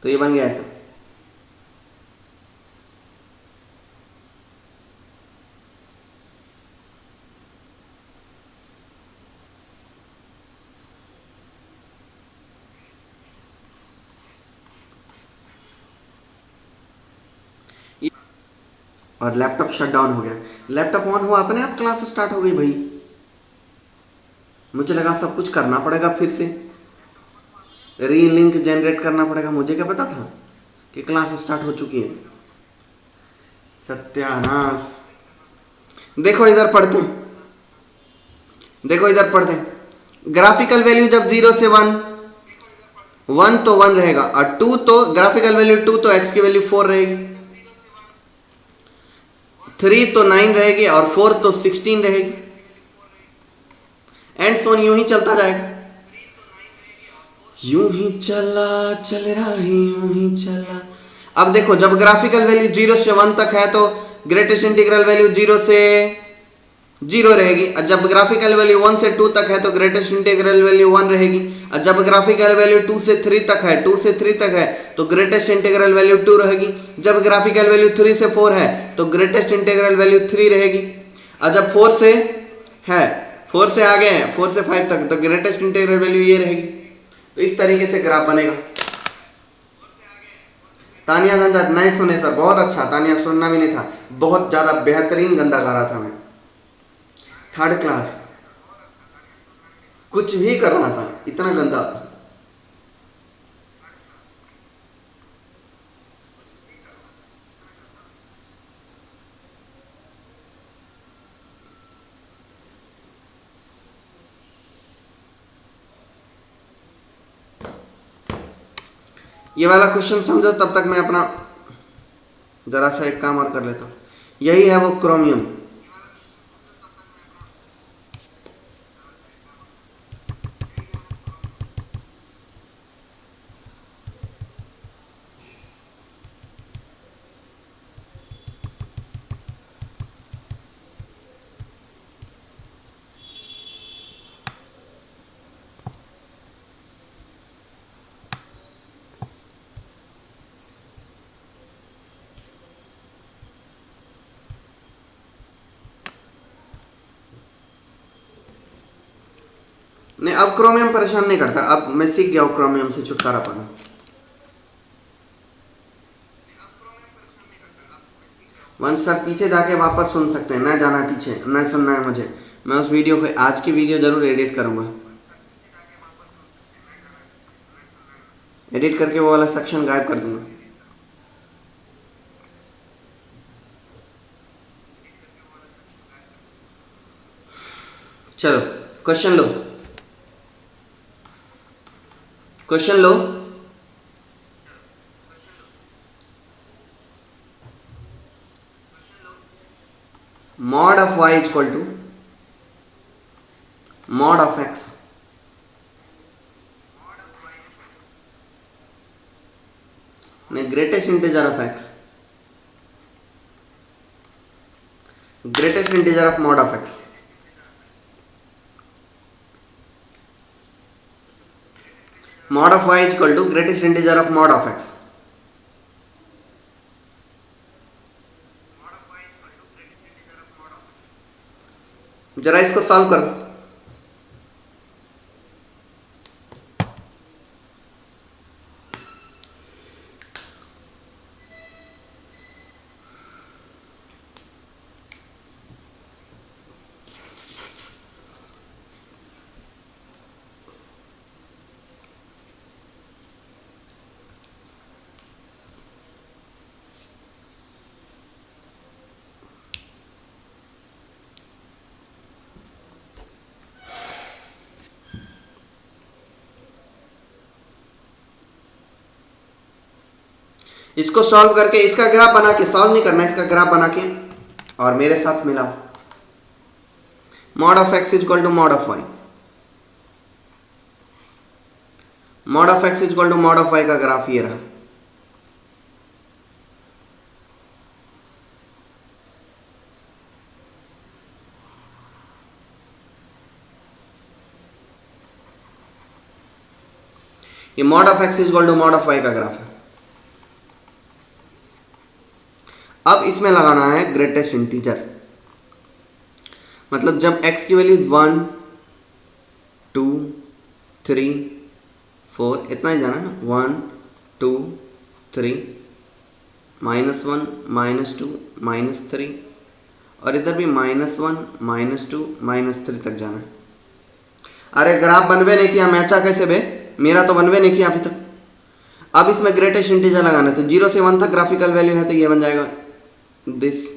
तो ये बन गया ऐसा। और लैपटॉप शट डाउन हो गया। लैपटॉप ऑन हुआ, अपने आप क्लास स्टार्ट हो गई भाई। मुझे लगा सब कुछ करना पड़ेगा, फिर से रीलिंक जनरेट करना पड़ेगा। मुझे क्या पता था कि क्लास स्टार्ट हो चुकी है। सत्यानाश। देखो इधर पढ़ते हैं, देखो इधर पढ़ते हैं। ग्राफिकल वैल्यू जब 0 से 1, 1 तो 1 रहेगा, और 2 तो ग्राफिकल वैल्यू 2 तो x की वैल्यू 4 रहेगी, 3 तो 9 रहेगी, और 4 तो 16 रहेगी। एंड सोन यूं ही चलता जाएगा। यूं ही चला चल रहा है, यूं ही चला। अब देखो जब ग्राफिकल वैल्यू 0 से 1 तक है तो ग्रेटेस्ट इंटीग्रल वैल्यू 0 से 0 रहेगी, और जब ग्राफिकल वैल्यू 1 से 2 तक है तो ग्रेटेस्ट इंटीग्रल वैल्यू 1 रहेगी, और जब ग्राफिकल वैल्यू 2 से 3 तक है, 2 से 3 तक है तो ग्रेटेस्ट इंटीग्रल वैल्यू 2 रहेगी। जब ग्राफिकल वैल्यू 3 से 4 है तो ग्रेटेस्ट इंटीग्रल वैल्यू 3 रहेगी, और जब 4 से है, 4 से आगे है, 4 से 5 तक, तो ग्रेटेस्ट इंटीग्रल वैल्यू ये रहेगी। तो इस तरीके से ग्राफ बनेगा। तानिया गंदा नहीं सुने सर, बहुत अच्छा। तानिया सुनना भी नहीं था, बहुत ज़्यादा बेहतरीन गंदा गा रहा था मैं। 3rd क्लास कुछ भी कर रहा था, इतना गंदा। ये वाला क्वेश्चन समझो, तब तक मैं अपना जरा सा एक काम और कर लेता हूँ। यही है वो क्रोमियम। नहीं, अब क्रोमियम परेशान नहीं करता, अब मैं सीख गया हूँ क्रोमियम से छुटकारा पाना। वंश सर पीछे जाके वापस सुन सकते हैं, ना जाना पीछे, ना सुनना है मुझे। मैं उस वीडियो को, आज की वीडियो जरूर एडिट करूंगा, एडिट करके वो वाला सेक्शन गायब कर दूंगा। चलो question low, question low. mod of y equal to mod of x, greatest integer of x, greatest integer of mod of x, mod of y is equal to greatest integer of mod of x। जरा इसको solve करो। इसको solve करके, इसका graph बना के, solve नहीं करना, इसका ग्राफ बना के और मेरे साथ मिलाओ। mod of x is equal to mod of y, mod of x is equal to mod of y का ग्राफ ये रहा। ये mod of x is equal to mod of y का ग्राफ है। अब इसमें लगाना है ग्रेटेस्ट इंटीजर, मतलब जब x की वैल्यू 1 2 3 4 इतना ही जाना ना, 1 2 3 -1 -2 -3 और इधर भी -1 -2 -3 तक जाना है। अरे ग्राफ बनवे नहीं किया, मैचा कैसे बे? मेरा तो बनवे नहीं किया अभी तक। अब इसमें ग्रेटेस्ट इंटीजर लगाना है, तो 0 से 1 तक ग्राफिकल वैल्यू है, तो ये बन जाएगा दिस,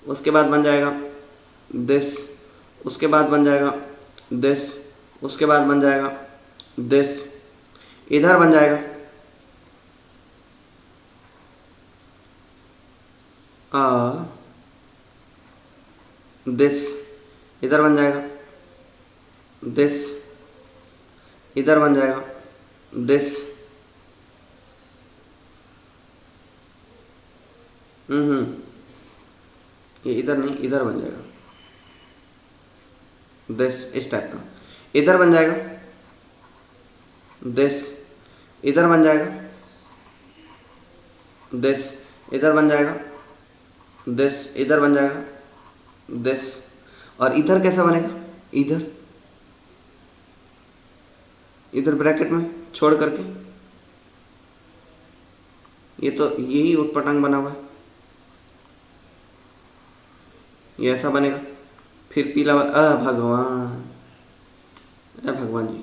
उसके बाद बन जाएगा दिस, उसके बाद बन जाएगा दिस, उसके बाद बन जाएगा दिस, इधर बन जाएगा दिस, इधर बन जाएगा दिस, इधर बन जाएगा दिस, ये इधर नहीं, इधर बन जाएगा दिस, इस टाइप का। इधर बन जाएगा दिस, इधर बन जाएगा दिस, इधर बन जाएगा दिस, इधर बन जाएगा दिस, और इधर कैसा बनेगा? इधर, इधर ब्रैकेट में छोड़ करके, ये तो यही उटपटांग बना हुआ है, ये ऐसा बनेगा। फिर पीला वाला, भगवान, भगवान जी,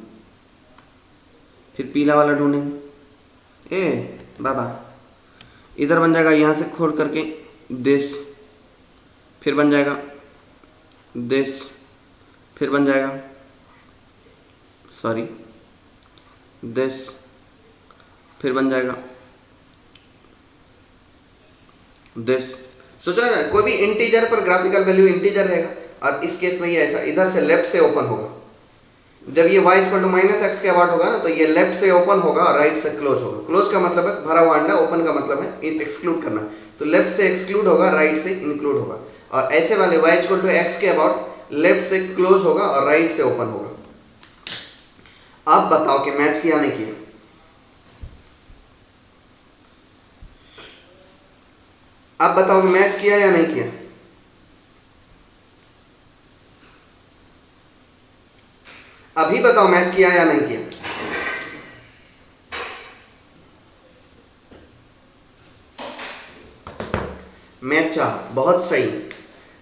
फिर पीला वाला ढूंढेंगे। बाबा, इधर बन जाएगा यहाँ से खोड़ करके दिस, फिर बन जाएगा दिस, फिर बन जाएगा सॉरी दिस, फिर बन जाएगा दिस। सोच रहे हैं कोई भी इंटीजर पर ग्राफिकल वैल्यू इंटीजर रहेगा, और इस केस में ये ऐसा इधर से लेफ्ट से ओपन होगा। जब ये y -x के अबाउट होगा ना, तो ये लेफ्ट से ओपन होगा और राइट से क्लोज होगा। क्लोज का मतलब है भरा हुआ अंडा, ओपन का मतलब है एक्सक्लूड करना। तो लेफ्ट से एक्सक्लूड होगा, राइट से इंक्लूड होगा। और ऐसे वाले y x के अबाउट लेफ्ट से क्लोज होगा और राइट से ओपन होगा। अब बताओ कि मैच किया नहीं किया? अब बताओ मैच किया या नहीं किया? अभी बताओ मैच किया या नहीं किया? मैचा, बहुत सही।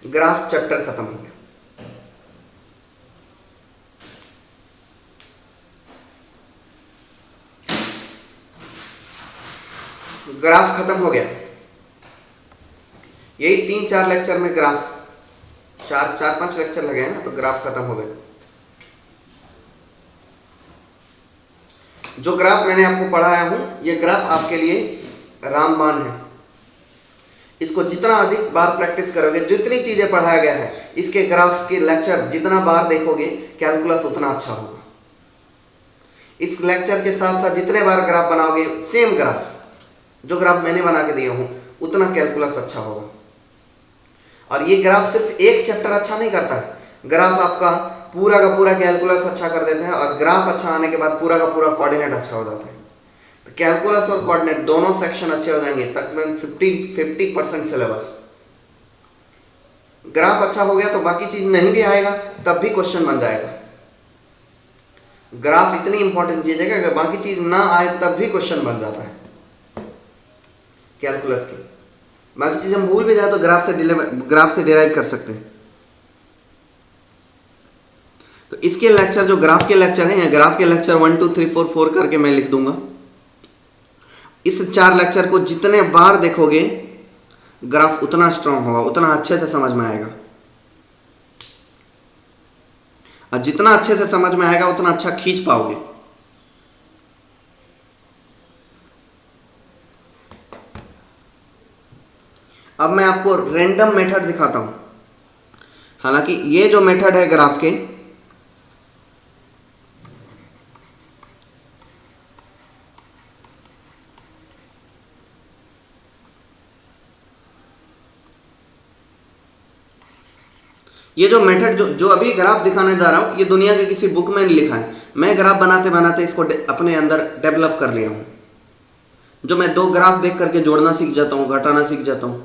ग्राफ चैप्टर खत्म हो गया। ग्राफ खत्म हो गया। यही 3-4 लेक्चर में ग्राफ, 4-5 लेक्चर लगे हैं ना, तो ग्राफ खत्म हो गए। जो ग्राफ मैंने आपको पढ़ाया हूं, ये ग्राफ आपके लिए रामबाण है। इसको जितना अधिक बार प्रैक्टिस करोगे, जितनी चीजें पढ़ाया गया है, इसके ग्राफ के लेक्चर जितना बार देखोगे, कैलकुलस उतना अच्छा होगा। इस लेक्चर के साथ साथ जितने बार ग्राफ बनाओगे, सेम ग्राफ जो ग्राफ मैंने बना के दिया हूं, उतना कैलकुलस अच्छा होगा। और ये ग्राफ सिर्फ एक चैप्टर अच्छा नहीं करता है, ग्राफ आपका पूरा का पूरा कैलकुलस अच्छा कर देता है। और ग्राफ अच्छा आने के बाद पूरा का पूरा कोऑर्डिनेट अच्छा हो जाता है। तो कैलकुलस और कोऑर्डिनेट दोनों सेक्शन अच्छे हो जाएंगे, तकरीबन 50% सिलेबस। ग्राफ अच्छा हो गया तो बाकी चीज नहीं भी आएगा तब भी क्वेश्चन बन जाएगा। ग्राफ इतनी इंपॉर्टेंट चीज है कि अगर बाकी चीज ना आए तब भी क्वेश्चन बन जाता है कैलकुलस की। बाकी चीज हम भूल भी जाए तो ग्राफ से डिराइव कर सकते हैं। तो इसके लेक्चर, जो ग्राफ के लेक्चर हैं, ग्राफ के लेक्चर 1 2 3 4 4 करके मैं लिख दूंगा। इस 4 लेक्चर को जितने बार देखोगे, ग्राफ उतना स्ट्रांग होगा, उतना अच्छे से समझ में आएगा। और जितना अच्छे से समझ में आएगा, उतना अच्छा खींच पाओगे। अब मैं आपको रैंडम मेथड दिखाता हूं। हालांकि ये जो मेथड है ग्राफ के, ये जो मेथड जो अभी ग्राफ दिखाने जा रहा हूं, ये दुनिया के किसी बुक में नहीं लिखा है। मैं ग्राफ बनाते बनाते इसको अपने अंदर डेवलप कर लिया हूं। जो मैं 2 ग्राफ देख करके जोड़ना सीख जाता हूं, घटाना सीख जाता हूं,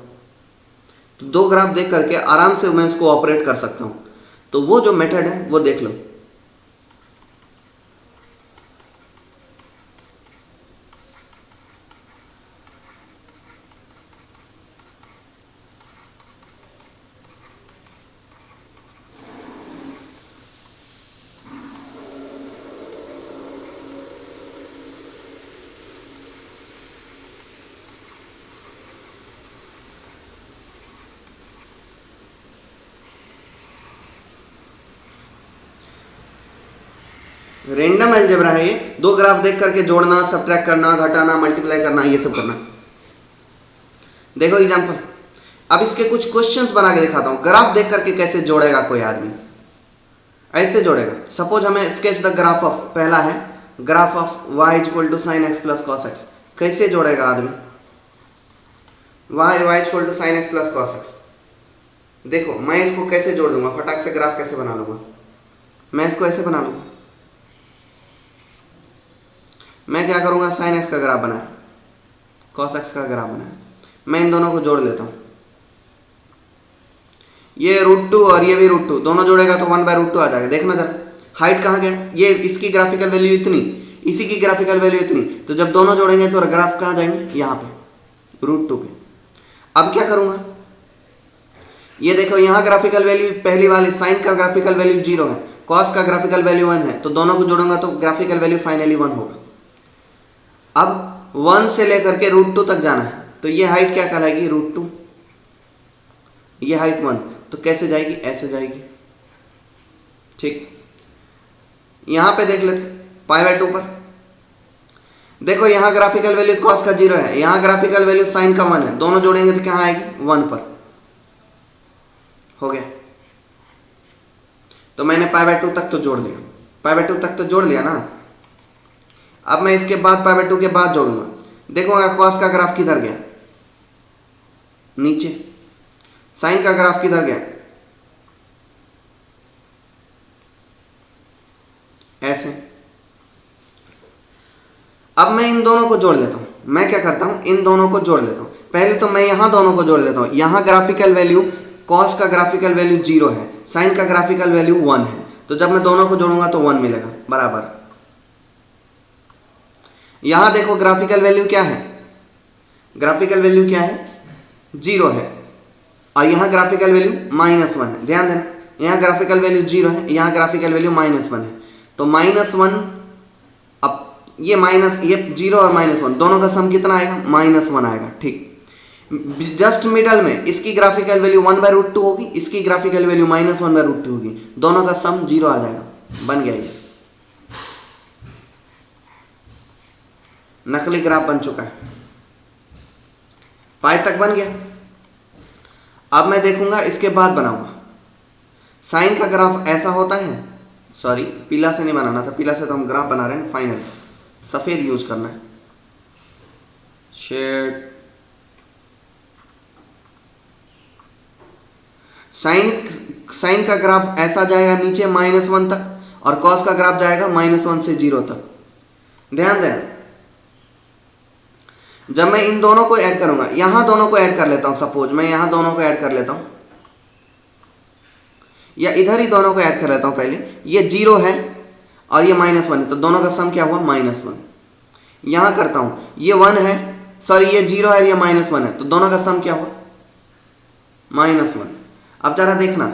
तो 2 ग्राफ देख करके आराम से मैं इसको ऑपरेट कर सकता हूं। तो वो जो मेथड है वो देख लो। रेंडम अलजेब्रा है ये, दो ग्राफ देख करके जोड़ना, सब्ट्रैक्ट करना, घटाना, मल्टीप्लाई करना, ये सब करना। देखो एग्जांपल, अब इसके कुछ क्वेश्चंस बना के दिखाता हूं। ग्राफ देख करके कैसे जोड़ेगा कोई आदमी, ऐसे जोड़ेगा। सपोज हमें स्केच द ग्राफ ऑफ, पहला है graph of y equal to sine x plus cos x. कैसे जोड़ेगा आदमी y equal to sine x plus cos x. देखो मैं इसको कैसे जोड़ दूंगा, फटाक से ग्राफ कैसे बना लूंगा। मैं इसको ऐसे बना लूंगा, मैं क्या करूंगा, साइन एक्स का ग्राफ बनाया, कॉस एक्स का ग्राफ बनाया, मैं इन दोनों को जोड़ लेता हूं। ये √2 और ये भी √2, दोनों जोड़ेगा तो 1/√2 आ जाएगा। देखना जरा हाइट कहाँ गया, ये इसकी ग्राफिकल वैल्यू इतनी, इसी की ग्राफिकल वैल्यू इतनी, तो जब दोनों जोड़ेंगे तो ग्राफ कहाँ जाएंगे, यहाँ पे √2 पे। अब क्या करूंगा, ये देखो यहाँ ग्राफिकल वैल्यू पहली वाली साइन का ग्राफिकल वैल्यू 0 है, कॉस का ग्राफिकल वैल्यू 1 है, तो दोनों को जोड़ूंगा तो ग्राफिकल वैल्यू फाइनली 1 होगा। अब 1 से लेकर के √2 तक जाना है, तो ये हाइट क्या कहलाएगी, √2, ये हाइट 1, तो कैसे जाएगी, ऐसे जाएगी। ठीक, यहां पे देख लेते π/2 पर। देखो यहां ग्राफिकल वैल्यू कॉस का 0 है, यहां ग्राफिकल वैल्यू साइन का 1 है, दोनों जोड़ेंगे तो कहां आएगी, 1 पर। हो गया, तो मैंने π/2 तक तो जोड़ दिया, π/2 तक तो जोड़ लिया ना। अब मैं इसके बाद π/2 के बाद जोड़ूंगा। देखो कॉस का ग्राफ किधर गया, नीचे, साइन का ग्राफ किधर गया, ऐसे। अब मैं इन दोनों को जोड़ लेता हूं। मैं क्या करता हूं, इन दोनों को जोड़ लेता हूं। पहले तो मैं यहां दोनों को जोड़ लेता हूं। यहां ग्राफिकल वैल्यू कॉस का ग्राफिकल वैल्यू 0 है, साइन का ग्राफिकल वैल्यू 1 है, तो जब मैं दोनों को जोड़ूंगा तो 1 मिलेगा बराबर। यहां देखो ग्राफिकल वैल्यू क्या है, ग्राफिकल वैल्यू क्या है, 0 है, और यहां ग्राफिकल वैल्यू -1 है। ध्यान देना, यहां ग्राफिकल वैल्यू 0 है, यहां ग्राफिकल वैल्यू -1 है, तो -1, अब ये 0 और -1 दोनों का सम कितना आएगा, -1 आएगा। ठीक, जस्ट मिडल में इसकी ग्राफिकल वैल्यू 1/√2 होगी, इसकी ग्राफिकल वैल्यू -1/√2 होगी, दोनों का सम 0 आ जाएगा। बन गया, ये नकली ग्राफ बन चुका है, पाई तक बन गया। अब मैं देखूंगा इसके बाद बनाऊंगा। साइन का ग्राफ ऐसा होता है, सॉरी पीला से नहीं बनाना था, पीला से तो हम ग्राफ बना रहे हैं फाइनल, सफेद यूज करना है, शेड। साइन का ग्राफ ऐसा जाएगा नीचे -1 तक, और कॉस का ग्राफ जाएगा -1 से 0 तक। ध्यान देना, जब मैं इन दोनों को ऐड करूंगा, यहां दोनों को ऐड कर लेता हूं, सपोज मैं यहां दोनों को ऐड कर लेता हूं, या इधर ही दोनों को ऐड कर लेता हूं। पहले ये 0 है और ये -1 है, तो दोनों का सम क्या हुआ, -1। यहां करता हूं, ये 1 है, सॉरी ये 0 है, ये -1 है, तो दोनों का सम क्या हुआ, -1। अब जरा देखना,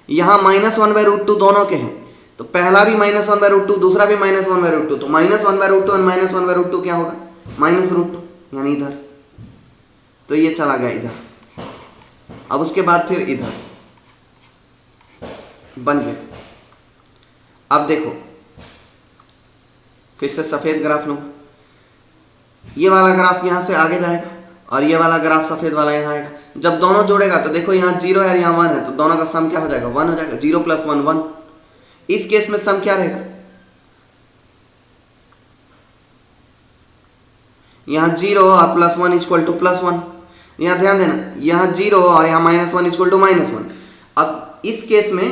यहां -1/√2 दोनों के हैं, तो पहला भी -1/√2, दूसरा भी -1/√2, तो -1/√2 और -1/√2 क्या होगा, -√2, यानी इधर, तो ये चला गया इधर। अब उसके बाद फिर इधर बन गया। अब देखो फिर से सफेद ग्राफ लूं, ये वाला ग्राफ यहां से आगे जाएगा और ये वाला ग्राफ सफेद वाला यहां आएगा। जब दोनों जोड़ेगा तो देखो यहाँ 0 है और यहाँ 1 है, तो दोनों का सम क्या हो जाएगा, 1 हो जाएगा। 0 + 1 1। इस केस में सम क्या रहेगा, यहाँ 0 और +1 = +1। यहाँ ध्यान देना, यहाँ 0 और यहाँ -1 = -1। अब इस केस में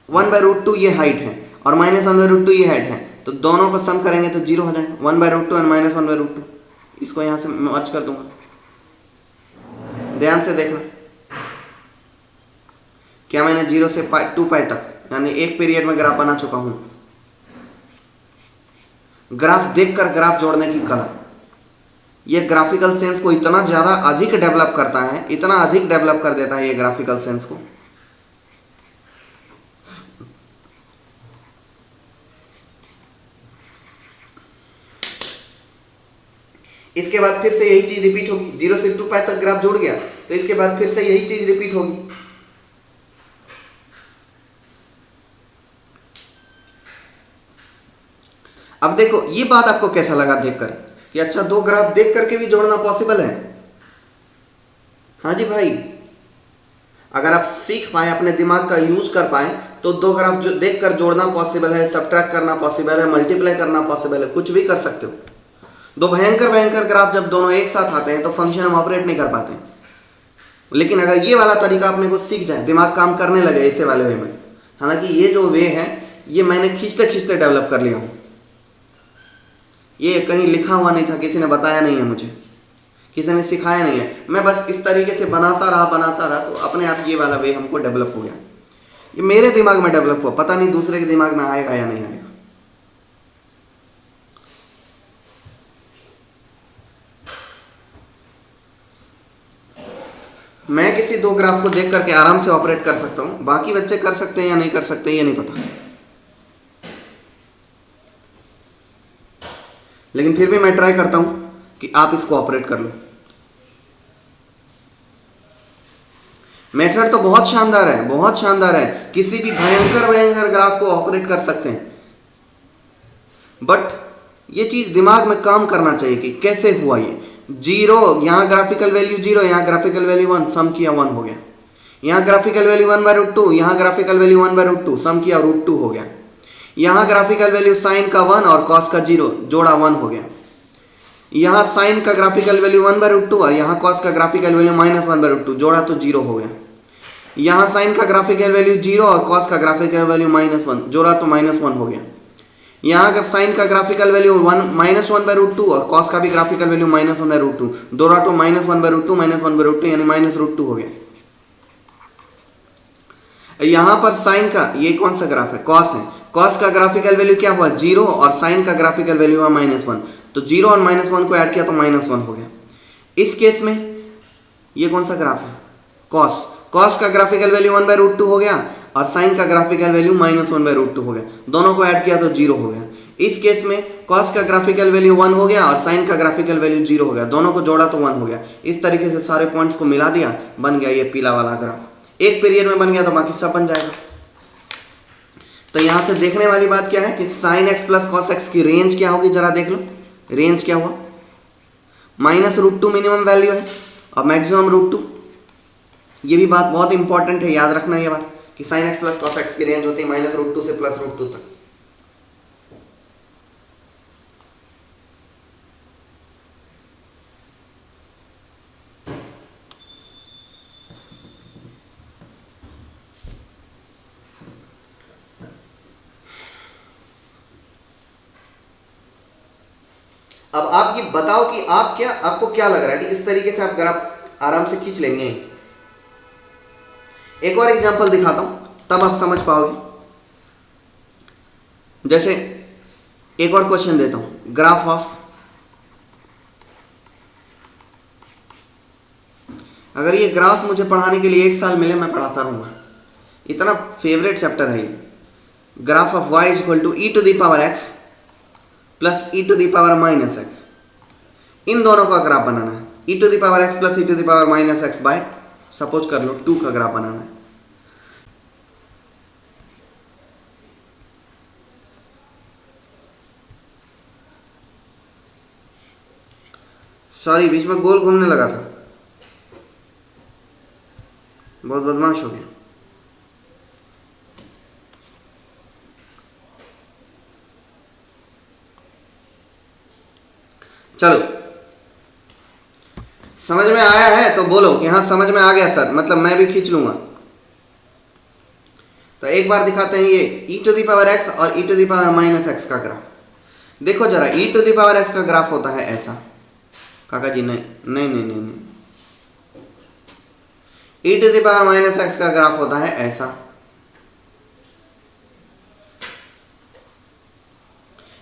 1/√2 ये हाइट है और -1/√2 ये हाइट है, तो दोनों को सम करेंगे तो 0 हो जाएगा, 1/√2 और -1/√2। इसको यहाँ से मर्ज कर दूंगा। ध्यान से देखना, क्या मैंने 0 से 2π तक यानी एक पीरियड में ग्राफ बना चुका हूं। ग्राफ देखकर ग्राफ जोड़ने की कला, यह ग्राफिकल सेंस को इतना ज्यादा अधिक डेवलप करता है, इतना अधिक डेवलप कर देता है ये ग्राफिकल सेंस को। इसके बाद फिर से यही चीज रिपीट होगी। 0 से 2π तक ग्राफ जुड़ गया, तो इसके बाद फिर से यही चीज रिपीट होगी। अब देखो ये बात आपको कैसा लगा देखकर कि अच्छा दो ग्राफ देख करके भी जोड़ना पॉसिबल है। हाँ जी भाई, अगर आप सीख पाए, अपने दिमाग का यूज कर पाए, तो दो ग्राफ जो देख कर जोड़ना पॉसिबल है, सब्ट्रैक्ट करना पॉसिबल है, मल्टीप्लाई करना पॉसिबल है, कुछ भी कर सकते हो। दो भयंकर भयंकर ग्राफ जब दोनों एक साथ आते हैं तो फंक्शन हम ऑपरेट नहीं कर पाते। लेकिन अगर ये वाला तरीका अपने को सीख जाए, दिमाग काम करने लगे इसे वाले वे में, हालांकि ये जो वे है ये मैंने खींचते खींचते डेवलप कर लिया हूँ, ये कहीं लिखा हुआ नहीं था, किसी ने बताया नहीं है मुझे, किसी ने सिखाया नहीं है, मैं बस इस तरीके से बनाता रहा तो अपने आप ये वाला वे हमको डेवलप हो गया। ये मेरे दिमाग में डेवलप हुआ, पता नहीं दूसरे के दिमाग में आएगा या नहीं आएगा। मैं किसी दो ग्राफ को देख करके आराम से ऑपरेट कर सकता हूं, बाकी बच्चे कर सकते हैं या नहीं कर सकते ये नहीं पता, लेकिन फिर भी मैं ट्राई करता हूं कि आप इसको ऑपरेट कर लो। मेथड तो बहुत शानदार है, बहुत शानदार है, किसी भी भयंकर भयंकर ग्राफ को ऑपरेट कर सकते हैं, बट ये चीज दिमाग में काम करना चाहिए कि कैसे हुआ ये। जीरो, यहां ग्राफिकल वैल्यू जीरो, यहां ग्राफिकल वैल्यू 1, सम किया 1 हो गया। यहां ग्राफिकल वैल्यू 1/√2, यहां ग्राफिकल वैल्यू 1/√2, सम किया √2 हो गया। यहां ग्राफिकल वैल्यू साइन का 1 और कॉस का 0, जोड़ा 1 हो गया। यहां साइन का ग्राफिकल वैल्यू 1/√2 और यहां कॉस का ग्राफिकल वैल्यू -1/√2, जोड़ा तो 0 हो गया। यहां साइन का ग्राफिकल वैल्यू 0 और कॉस का ग्राफिकल वैल्यू -1, जोड़ा तो -1 हो गया। यहाँ का साइन का ग्राफिकल वैल्यू -1/√2 और कॉस का भी ग्राफिकल वैल्यू -1/√2, जोड़ा तो -1/√2 यानी -√2 हो गया। यहां पर साइन का, ये कौन सा ग्राफ है, कॉस है, कॉस का ग्राफिकल वैल्यू क्या हुआ 0 और साइन का ग्राफिकल वैल्यू हुआ -1, तो 0 और -1 को ऐड किया तो -1 हो गया। इस केस में ये कौन सा ग्राफ है, कॉस, कॉस का ग्राफिकल वैल्यू 1/√2 हो गया और साइन का ग्राफिकल वैल्यू -1/√2 हो गया, दोनों को ऐड किया तो 0 हो गया। इस केस में कॉस का ग्राफिकल वैल्यू 1 हो गया और साइन का ग्राफिकल वैल्यू 0 हो गया, दोनों को जोड़ा तो 1 हो गया। इस तरीके से सारे पॉइंट्स को मिला दिया, बन गया ये पीला वाला ग्राफ। एक पीरियड में बन गया तो बाकी सब बन जाएगा। तो यहां से देखने वाली बात क्या है कि sign x plus cos x की रेंज क्या होगी, जरा देख लो। रेंज क्या हुआ, -√2 मिनिमम वैल्यू है और मैक्सिमम √2। ये भी बात बहुत इंपॉर्टेंट है, याद रखना ये बात कि sign x plus cos x की रेंज होती है -√2 से +√2 तक। अब आप ये बताओ कि आपको क्या लग रहा है कि इस तरीके से आप ग्राफ आराम से खींच लेंगे। एक और एग्जांपल दिखाता हूं तब आप समझ पाओगे। जैसे एक और क्वेश्चन देता हूं, ग्राफ ऑफ, अगर ये ग्राफ मुझे पढ़ाने के लिए 1 साल मिले मैं पढ़ाता रहूंगा, इतना फेवरेट चैप्टर है ये। Graph of y = e⁻x plus e⁻−x, इन दोनों का ग्राफ बनाना है। e⁻x plus e⁻−x bye suppose कर लो 2 का ग्राफ बनाना है। सॉरी, बीच में गोल घूमने लगा था, बहुत बदमाश हो गया। चलो, समझ में आया है तो बोलो कि हाँ समझ में आ गया सर, मतलब मैं भी खींच लूंगा। तो एक बार दिखाते हैं ये e⁻x और e⁻−x का ग्राफ। देखो जरा, e⁻x का ग्राफ होता है ऐसा, काका जी नहीं नहीं नहीं नहीं, नहीं। e⁻−x का ग्राफ होता है ऐसा।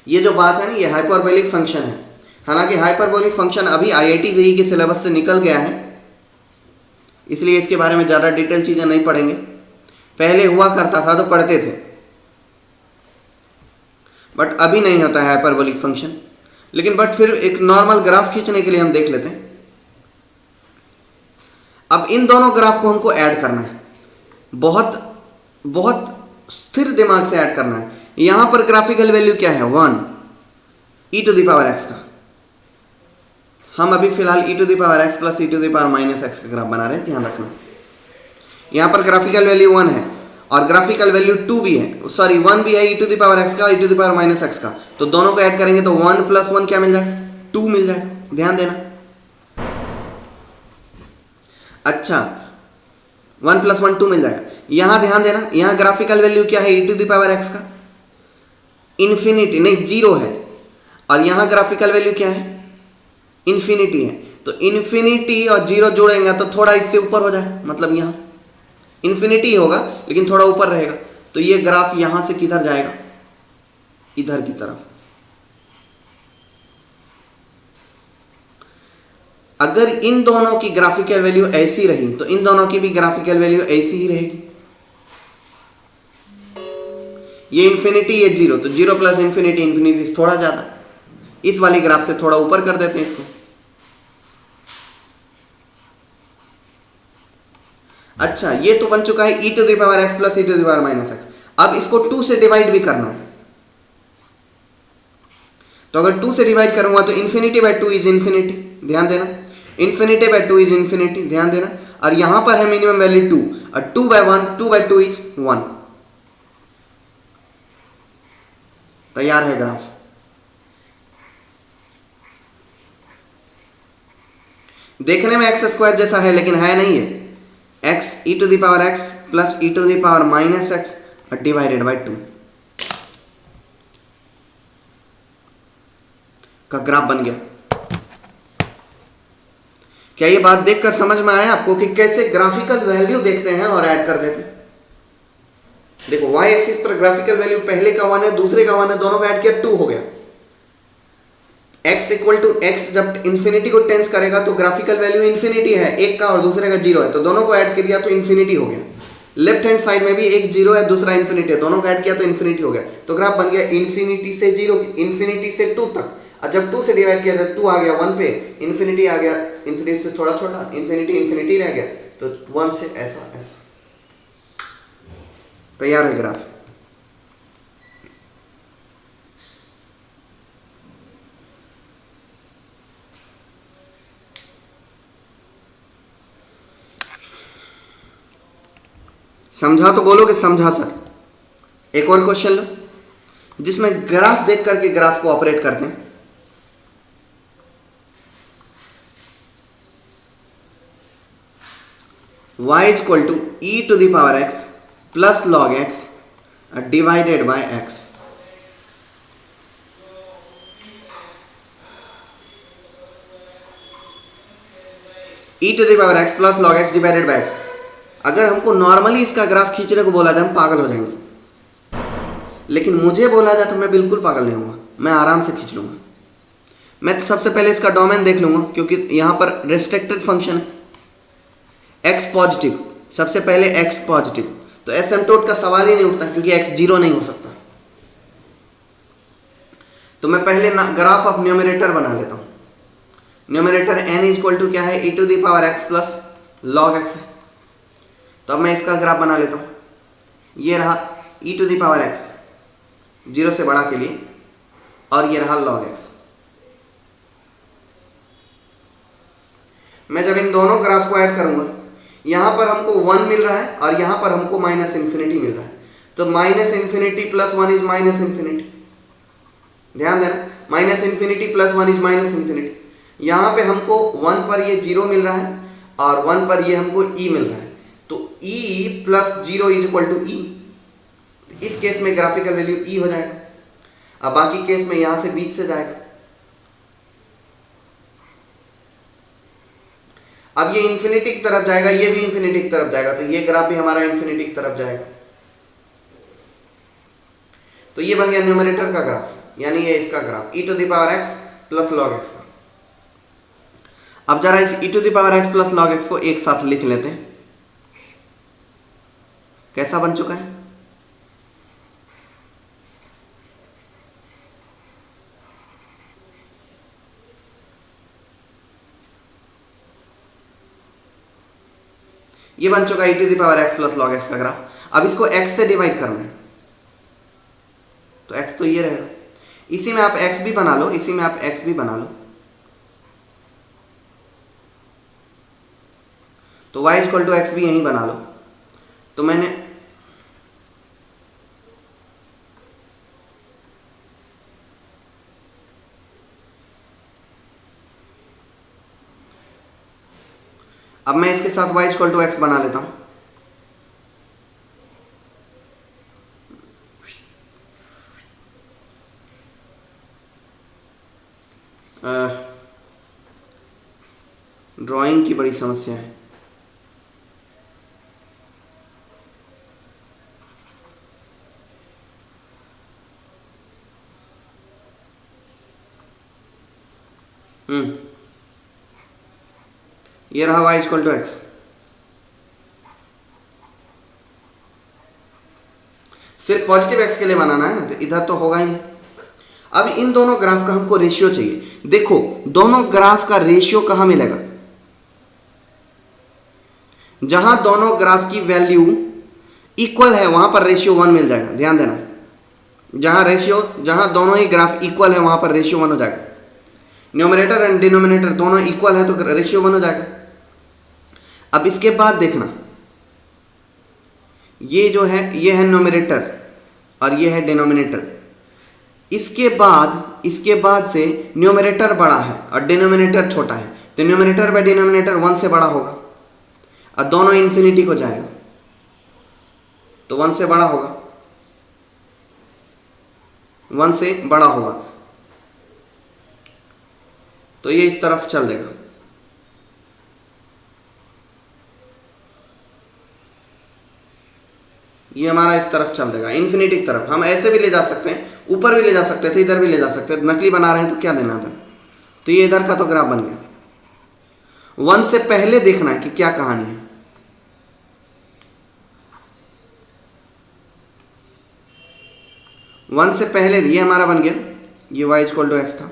ये जो बात है ना, ये हाइपरबोलिक फंक्शन है। हालांकि हाइपरबोलिक फंक्शन अभी IIT JEE के सिलेबस से निकल गया है, इसलिए इसके बारे में ज़्यादा डिटेल चीज़ें नहीं पढ़ेंगे। पहले हुआ करता था तो पढ़ते थे, बट अभी नहीं होता है हाइपरबोलिक फंक्शन। लेकिन बट फिर एक नॉर्मल ग्राफ खींचने के लिए हम देख लेते हैं। अब इन दोनों ग्राफ को हमको ऐड करना है, बहुत बहुत स्थिर दिमाग से ऐड करना है। यहां पर ग्राफिकल वैल्यू क्या है 1, E to the power X का। हम अभी फिलहाल E to the power x plus E to the power minus X का ग्राफ बना रहे हैं, ध्यान रखना। यहाँ पर ग्राफिकल वैल्यू 1 है और ग्राफिकल वैल्यू 2 भी है, सॉरी 1 भी है E to the power X का, E to the power minus X का। तो दोनों को ऐड करेंगे तो 1 प्लस 1 क्या मिल जाएगा, 2 मिल जाएगा, ध्यान देना। अच्छा 1 प्लस 1 2 मिल जाएगा। यहाँ ध्यान देना, यहाँ ग्राफिकल वैल्यू क्या है E to the power X का, इन्फिनिटी नहीं 0 है, और यहाँ ग्राफिकल वैल्यू क्या है, इन्फिनिटी है। तो इन्फिनिटी और 0 जोड़ेंगे तो थोड़ा इससे ऊपर हो जाए, मतलब यहाँ इन्फिनिटी होगा लेकिन थोड़ा ऊपर रहेगा। तो ये ग्राफ यहां से किधर जाएगा, इधर की तरफ। अगर इन दोनों की ग्राफिकल वैल्यू ऐसी रही तो इन दोनों की भी ग्राफिकल वैल्यू ऐसी ही रहेगी। ये इन्फिनिटी ये 0, तो 0 प्लस इन्फिनिटी, इन्फिनिटी थोड़ा ज्यादा, इस वाली ग्राफ से थोड़ा ऊपर कर देते हैं इसको। अच्छा ये तो बन चुका है E to the power x plus E to the power minus X. अब इसको 2 से डिवाइड भी करना है, तो अगर 2 से डिवाइड करूंगा तो इन्फिनिटी बाय 2 इज इन्फिनिटी, ध्यान देना, इन्फिनिटी बाय 2 इज इन्फिनिटी, ध्यान देना। और यहां पर है मिनिमम वैल्यू 2, और 2 बाय 1, 2 बाय 2 इज 1। तैयार है ग्राफ। देखने में एक्स स्क्वायर जैसा है लेकिन है नहीं है, x e to the power x plus E to the power minus x divided by 2 का ग्राफ बन गया। क्या ये बात देखकर समझ में आया आपको कि कैसे ग्राफिकल वैल्यू देखते हैं और ऐड कर देते हैं? देखो y एक्सिस पर ग्राफिकल वैल्यू पहले का 1 है, दूसरे का 1 है, दोनों को ऐड किया 2 हो गया। x इक्वल टू x जब इंफिनिटी को टेंस करेगा तो ग्राफिकल वैल्यू इंफिनिटी है, एक का और दूसरे का 0 है, तो दोनों को ऐड कर दिया तो इंफिनिटी हो गया। लेफ्ट हैंड साइड में भी एक 0 है दूसरा इंफिनिटी है, दोनों को ऐड किया तो इंफिनिटी हो गया। तो ग्राफ बन गया इंफिनिटी से 0, इंफिनिटी से 2 तक। और जब 2 से डिवाइड किया तो 2 आ गया 1 पे, इंफिनिटी आ गया, इंफिनिटी से थोड़ा छोटा, इंफिनिटी इंफिनिटी रह गया, तो 1 से ऐसा ऐसा। तैयार है ग्राफ। समझा तो बोलोगे समझा सर। एक और क्वेश्चन लो जिसमें ग्राफ देख करके ग्राफ को ऑपरेट करते हैं। y is equal to e to the power x plus log x divided by x। E to the power x plus log x divided by x। अगर हमको नॉर्मली इसका graph खींचने को बोला जाए हम पागल हो जाएंगे, लेकिन मुझे बोला जाए तो मैं बिल्कुल पागल नहीं होऊंगा, मैं आराम से खींच लूंगा। मैं सबसे पहले इसका डोमेन देख लूंगा क्योंकि यहां पर रेस्ट्रिक्टेड फंक्शन है, x पॉजिटिव, सबसे पहले x पॉजिटिव, तो एसिम्पटोट का सवाल ही नहीं उठता क्योंकि x 0 नहीं हो सकता। तो मैं पहले ग्राफ ऑफ न्यूमरेटर बना लेता हूं। Numerator n is equal to क्या है, e to the power x plus log x है। तो अब मैं इसका ग्राफ बना लेता हूं। ये रहा e to the power x 0 से बड़ा के लिए, और ये रहा log x। मैं जब इन दोनों ग्राफ को ऐड करूंगा, यहां पर हमको 1 मिल रहा है और यहां पर हमको माइनस इंफिनिटी मिल रहा है, तो minus infinity plus 1 is minus infinity. ध्यान देना, minus infinity plus 1 is minus infinity. यहां पे हमको 1 पर ये 0 मिल रहा है और 1 पर ये हमको e मिल रहा है, तो e plus 0 is equal to e। इस केस में ग्राफिकल वैल्यू e हो जाएगा। अब बाकी केस में यहां से बीच से जाएगा। अब ये इंफिनिटी की तरफ जाएगा, ये भी इंफिनिटी की तरफ जाएगा, तो ये ग्राफ भी हमारा इंफिनिटी की तरफ जाएगा। तो ये बन गया न्यूमरेटर का ग्राफ, यानी ये इसका graph e to the power x plus log x का। अब जरा इस e to the power x plus log x को एक साथ लिख लेते हैं। कैसा बन चुका है? ये बन चुका है e to the power x plus log x का ग्राफ। अब इसको x से डिवाइड करना है, तो x तो ये रहेगा, इसी में आप x भी बना लो, इसी में आप x भी बना लो। तो y इक्वल टू एक्स भी यहीं बना लो। तो मैंने अब मैं इसके साथ y इक्वल टू एक्स बना लेता हूं। ड्राइंग की बड़ी समस्या है। ये रहा y इक्वल टू एक्स। सिर्फ पॉजिटिव x के लिए बनाना है ना, तो इधर तो होगा ही नहीं। अब इन दोनों ग्राफ का हमको रेशियो चाहिए। देखो दोनों ग्राफ का रेशियो कहां मिलेगा? जहां दोनों ग्राफ की वैल्यू इक्वल है वहां पर रेशियो 1 मिल जाएगा। ध्यान देना, जहां दोनों ही ग्राफ इक्वल है वहां पर रेशियो 1 हो जाएगा। न्यूमरेटर एंड डिनोमिनेटर दोनों इक्वल है तो रेशियो 1 हो जाएगा। अब इसके बाद देखना, ये जो है ये है न्यूमरेटर और ये है डिनोमिनेटर। इसके बाद से न्यूमरेटर बड़ा है और डिनोमिनेटर छोटा है, तो न्यूमरेटर बाय डिनोमिनेटर 1 से बड़ा होगा और दोनों इन्फिनिटी को जाएगा तो 1 से बड़ा होगा, 1 से बड़ा होगा। तो ये इस तरफ चल देगा। ये हमारा इस तरफ चल देगा, इन्फिनिटी की तरफ। हम ऐसे भी ले जा सकते हैं, ऊपर भी ले जा सकते थे, इधर भी ले जा सकते हैं। नकली बना रहे हैं तो क्या लेना था। तो ये इधर का तो ग्राफ बन गया। 1 से पहले देखना है कि क्या कहानी है। वन से पहले ये हमारा बन गया, ये y इक्वल टू एक्स था।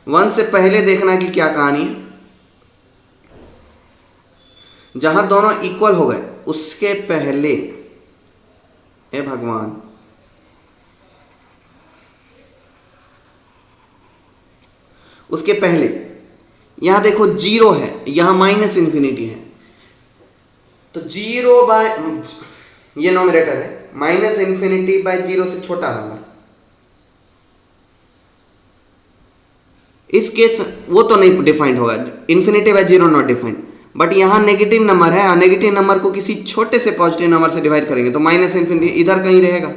1 से पहले देखना है कि क्या कहानी है। जहां दोनों इक्वल हो गए उसके पहले, ए भगवान, उसके पहले यहां देखो 0 है, यहां माइनस इन्फिनिटी है। तो 0 बाय, ये नोमिनेटर है, माइनस इन्फिनिटी बाय 0 से छोटा नंबर। इस केस वो तो नहीं डिफाइंड होगा, infinity by 0 not defined. But यहां नेगेटिव नंबर है और नेगेटिव नंबर को किसी छोटे से पॉजिटिव नंबर से डिवाइड करेंगे तो माइनस इन्फिनिटी इधर कहीं रहेगा,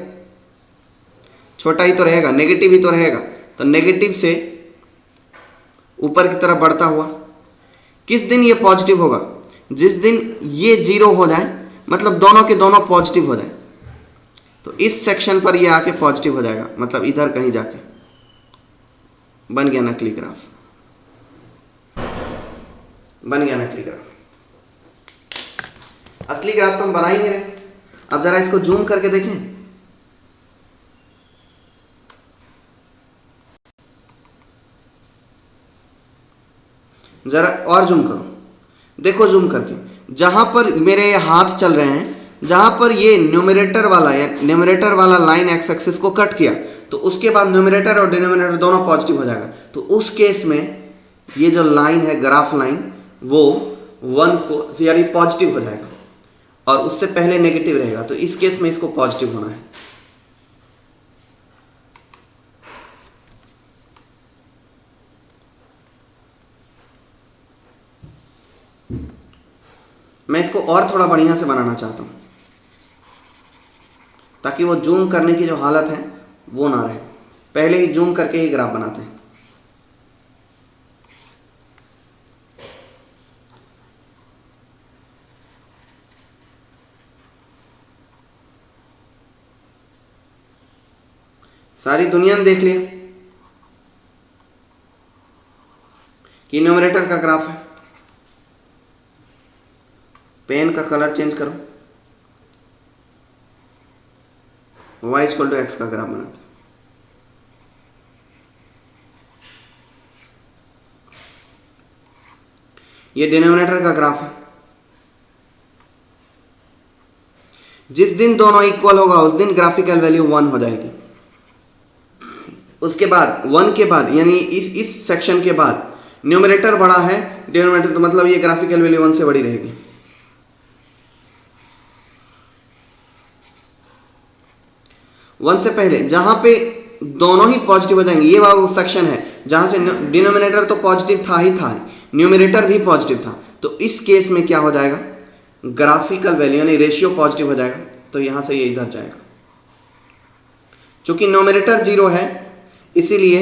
छोटा ही तो रहेगा, नेगेटिव ही तो रहेगा। तो नेगेटिव से ऊपर की तरफ बढ़ता हुआ, किस दिन ये पॉजिटिव होगा? जिस दिन ये 0 हो जाए, मतलब दोनों के दोनों पॉजिटिव हो जाए। तो इस सेक्शन पर ये आके पॉजिटिव हो जाएगा, मतलब इधर कहीं जाके बन गया नकली ग्राफ, बन गया नकली ग्राफ। असली ग्राफ तो हम बना ही नहीं रहे। अब जरा इसको जूम करके देखें। जरा और जूम करो, देखो जूम करके, जहां पर मेरे हाथ चल रहे हैं, जहां पर ये न्यूमरेटर वाला लाइन एक्स एक्सिस को कट किया, तो उसके बाद न्यूमरेटर और डिनोमिनेटर दोनों पॉजिटिव हो जाएगा। तो उस केस में ये जो लाइन है, ग्राफ लाइन, वो 1 को यानी पॉजिटिव हो जाएगा और उससे पहले नेगेटिव रहेगा। तो इस केस में इसको पॉजिटिव होना है। मैं इसको और थोड़ा बढ़िया से बनाना चाहता हूं ताकि वो जूम करने की जो हालत है वो ना रहे। पहले ही जूम करके ही ग्राफ बनाते हैं। सारी दुनिया ने देख लिया कि न्यूमरेटर का ग्राफ है। पेन का कलर चेंज करो, y इक्वल टू एक्स का ग्राफ बनाते। ये डिनोमिनेटर का ग्राफ है। जिस दिन दोनों इक्वल होगा उस दिन ग्राफिकल वैल्यू 1 हो जाएगी। उसके बाद 1 के बाद यानी इस सेक्शन के बाद न्यूमरेटर बड़ा है, डिनोमिनेटर, तो मतलब ये ग्राफिकल वैल्यू 1 से बड़ी रहेगी। वन से पहले जहां पे दोनों ही पॉजिटिव हो जाएंगे, ये वो सेक्शन है जहां से डिनोमिनेटर तो पॉजिटिव था ही था, न्यूमरेटर भी पॉजिटिव था, तो इस केस में क्या हो जाएगा, ग्राफिकल वैल्यू यानी रेशियो पॉजिटिव हो जाएगा, तो यहां से ये इधर जाएगा। चूंकि न्यूमरेटर 0 है इसीलिए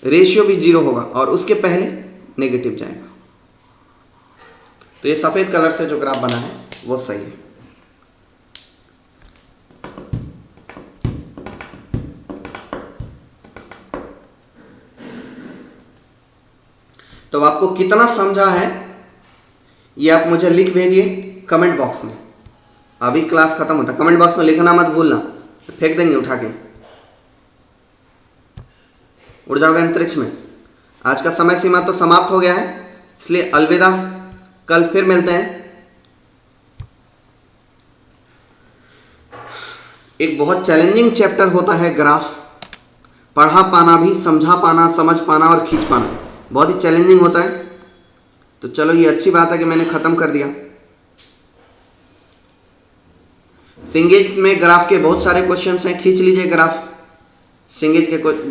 रेशियो भी 0 होगा और उसके पहले नेगेटिव जाएगा। तो ये सफेद कलर से जो ग्राफ बना है वो सही है। तो आपको कितना समझा है ये आप मुझे लिख भेजिए कमेंट बॉक्स में। अभी क्लास खत्म होता है, कमेंट बॉक्स में लिखना मत भूलना, फेंक देंगे उठा के, उड़ जाओगे अंतरिक्ष में। आज का समय सीमा तो समाप्त हो गया है, इसलिए अलविदा, कल फिर मिलते हैं। एक बहुत चैलेंजिंग चैप्टर होता है ग्राफ, पढ़ा पाना भी, समझा पाना, समझ पाना और खींच पाना बहुत ही चैलेंजिंग होता है। तो चलो ये अच्छी बात है कि मैंने खत्म कर दिया। सिंगेज में ग्राफ के बहुत सारे क्वेश्चंस हैं, खींच लीजिए ग्राफ सिंगेज के